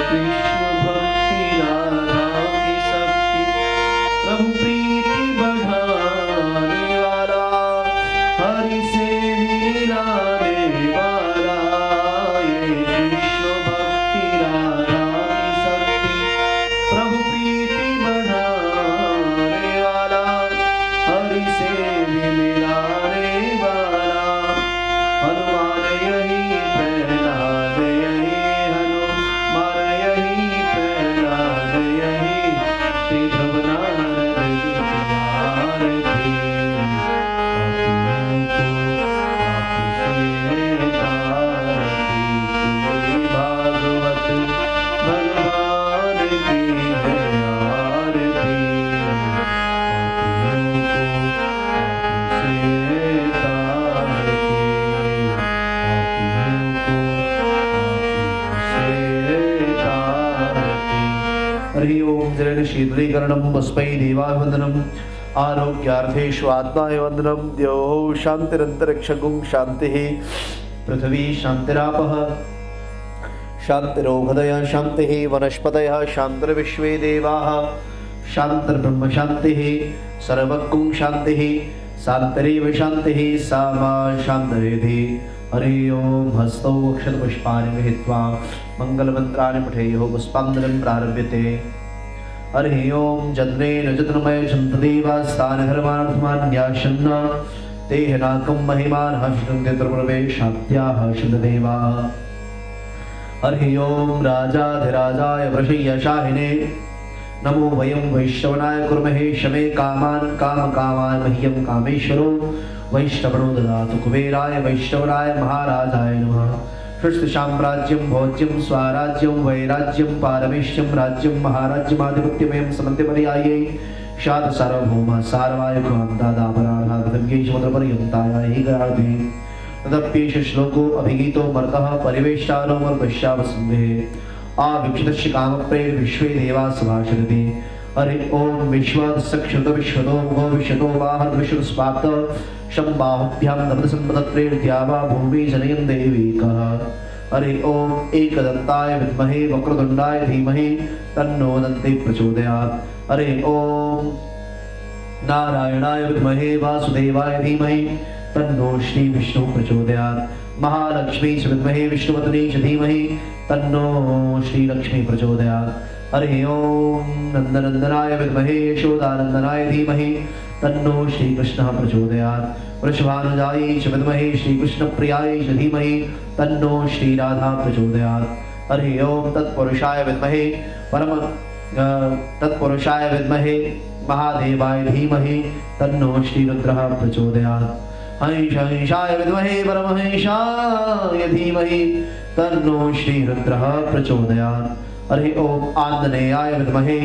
कृष्ण भक्ति हरि ओम जलेन शीतलीकरणं वस्मै देवावन्दनम् आरोग्यार्थेषु आत्माय वन्दनं द्यौः शान्तिरन्तरिक्षगुं शान्तिः पृथिवी शान्तिरापः शान्तिरोगदय शान्तिः वनस्पतयः शान्तिर्विश्वे देवाः शान्तिर्ब्रह्म शान्तिः सर्वगुं शान्तिः शान्तिरेव शान्तिः सा मा शान्तिरेधि हरि ओम हस्तौ अक्षतपुष्पाणि गृहीत्वा मङ्गलमन्त्राणि पठेयुः पुष्पाञ्जलिं प्रारभ्यते हरि ओम जन्मेन जतनमय चन्तदेवास्तानि धर्मार्थमान्याशन्न तेह नाकं महिमानः शृण्वन्ते त्रिपुरवेशात्याः शुद्धदेवाः हरि ओम राजाधिराजाय वृषयशाहिने नमो वयं वैष्णवनाय कुर्महे शमे कामान् कामकामाय मह्यं कामेश्वरो वैष्णवनो ददातु कुबेराय वैष्णवनाय महाराजाय नमः सृष्टिसाम्राज्यं भोज्यं स्वाराज्यं वैराज्यं पारमेश्यं राज्यं महाराज्यमाधिपत्यमयं समन्त्यपर्यायै शाद सार्वभौम सार्वायुगं दादापराधागतव्यैश्वरपर्यन्ताय हि तदप्येष श्लोको अभिगीतो मर्तः परिवेष्टानो मर्पश्यावसन्देः आविक्षितस्य कामप्रेर विश्वे देवा सभाषयति हरि ओम विश्वासक्षुत विश्वतो गो विश्वतो वाहन विश्वस्पात शम्बाहुभ्यां नमदसम्पदत्रेर्द्यावा भूमि जनयन् देवीकः हरि ओम एकदन्ताय विद्महे वक्रतुण्डाय धीमहि तन्नो दन्ति प्रचोदयात् हरि ओम नारायणाय विद्महे वासुदेवाय धीमहि तन्नो श्री विष्णु प्रचोदयात् महालक्ष्मी च विद्महे विष्णुपत्नी च धीमहि तन्नो श्री लक्ष्मी प्रचोदयात् हरि ओम नंदनंदनाय विद्महे यशोदानंदनाय धीमहि तन्नो श्री कृष्णः प्रचोदयात् वृषभानुजायै च विद्महे श्री कृष्ण प्रियायै च धीमहि तन्नो श्री राधा प्रचोदयात् हरि ओम तत्पुरुषाय विद्महे महादेवाय धीमहि तन्नो श्री रुद्रः प्रचोदयात् हंसाय विद्महे परमहंसाय धीमहि तन्नो श्री रुद्रः प्रचोदयात् हरि ओम आंजनेयाय विद्महे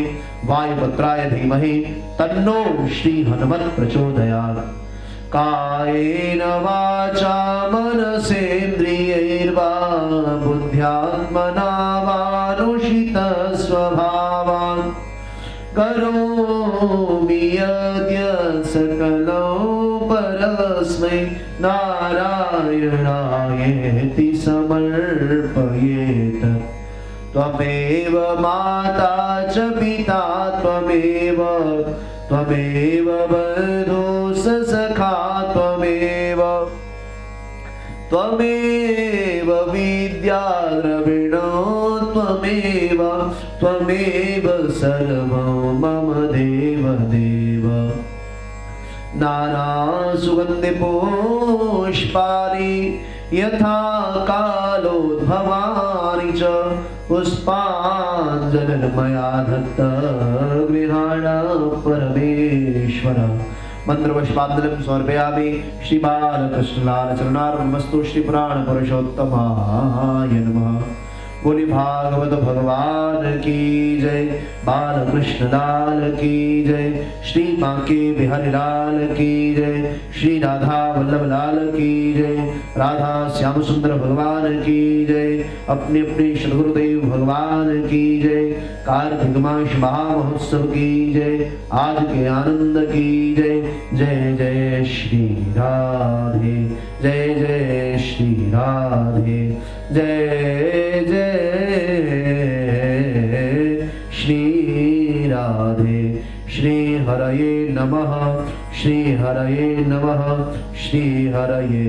वायुपुत्राय धीमहि तन्नो श्री हनुमत् प्रचोदयात् कायेन वाचा मनसेन्द्रियैर्वा बुद्ध्यात्मना वानुषित स्वभावान् करोमि यद्यत् सकलं परस्मै नारायणायेति समर्पयेत् त्वमेव माता च पिता त्वमेव बन्धुः सखा त्वमेव विद्या द्रविणो त्वमेव सर्वं मम देव नाना सुगन्धिपुष्पाणि यथा कालोद्भवानि च पुष्पाञ्जलिर्मया दत्त गृहाण परमेश्वर मंत्रपुष्पाञ्जलिं समर्पयामि श्री बालकृष्णलाल चरणार्पणमस्तु श्री पुराण पुरुषोत्तमाय नमः। बोली भागवत भगवान की जय, बालकृष्ण लाल की जय, श्री बांके बिहारी लाल की जय, श्री राधा वल्लभ लाल की जय, राधा श्याम सुंदर भगवान की जय, अपने अपने सद्गुरुदेव भगवान की जय, कार्तिक मास महामहोत्सव की जय, आज के आनंद की जय। जय जय श्री राधे, जय जय श्री राधे, जय जय श्री राधे। श्री हरये नमः, श्री हरये नमः, श्री हरये